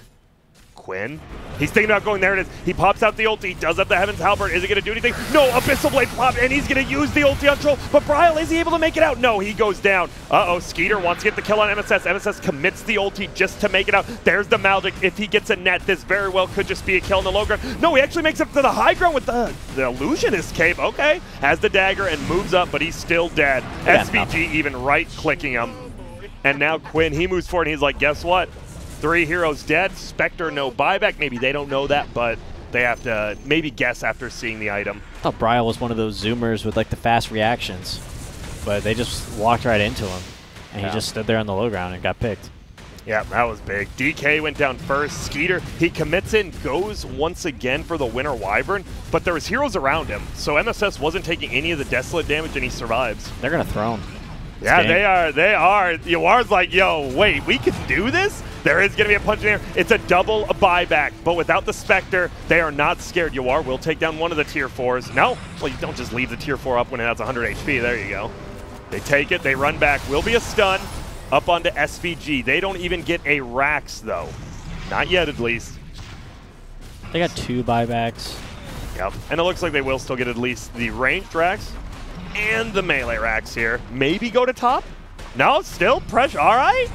Speaker 2: Quinn. He's thinking about going there. It is. He pops out the ulti. He does have the Heaven's Halberd. Is it going to do anything? No, Abyssal Blade popped, and he's going to use the ulti on Troll. But Bryle, is he able to make it out? No, he goes down. Uh-oh, Skeeter wants to get the kill on MSS. MSS commits the ulti just to make it out. There's the Maldic. If he gets a net, this very well could just be a kill in the low ground. No, he actually makes it to the high ground with the Illusionist Cape. Okay, has the dagger and moves up, but he's still dead.
Speaker 1: Yeah,
Speaker 2: SVG even right-clicking him. And now Quinn, he moves forward, and he's like, guess what? 3 heroes dead, Spectre no buyback. Maybe they don't know that, but they have to maybe guess after seeing the item.
Speaker 1: I thought Bryle was one of those Zoomers with like the fast reactions, but they just walked right into him, and he just stood there on the low ground and got picked.
Speaker 2: Yeah, that was big. DK went down first. Skeeter, he commits in, goes once again for the Winter Wyvern, but there was heroes around him, so MSS wasn't taking any of the Desolate damage, and he survives.
Speaker 1: They're going to throw him.
Speaker 2: Yeah, they are. Yawar's like, yo, wait, we can do this? There is going to be a punch in there. It's a double buyback, but without the Spectre, they are not scared. Yawar will take down one of the tier 4s. No, well, you don't just leave the tier 4 up when it has 100 HP. There you go. They take it, they run back. Will be a stun up onto SVG. They don't even get a Rax, though. Not yet, at least.
Speaker 1: They got 2 buybacks.
Speaker 2: Yep, and it looks like they will still get at least the ranged Rax and the melee Rax here. Maybe go to top? No, still pressure. All right.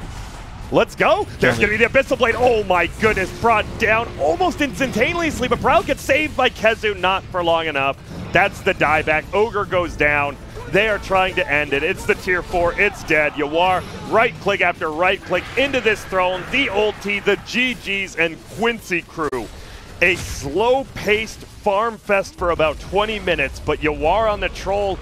Speaker 2: Let's go. There's going to be the Abyssal Blade. Oh my goodness. Brought down almost instantaneously, but Prowl gets saved by Kezu, not for long enough. That's the dieback. Ogre goes down. They are trying to end it. It's the tier 4. It's dead. Yawar, right click after right click into this throne. The ulti, the GGs, and Quincy crew. A slow-paced farm fest for about 20 minutes, but Yawar on the troll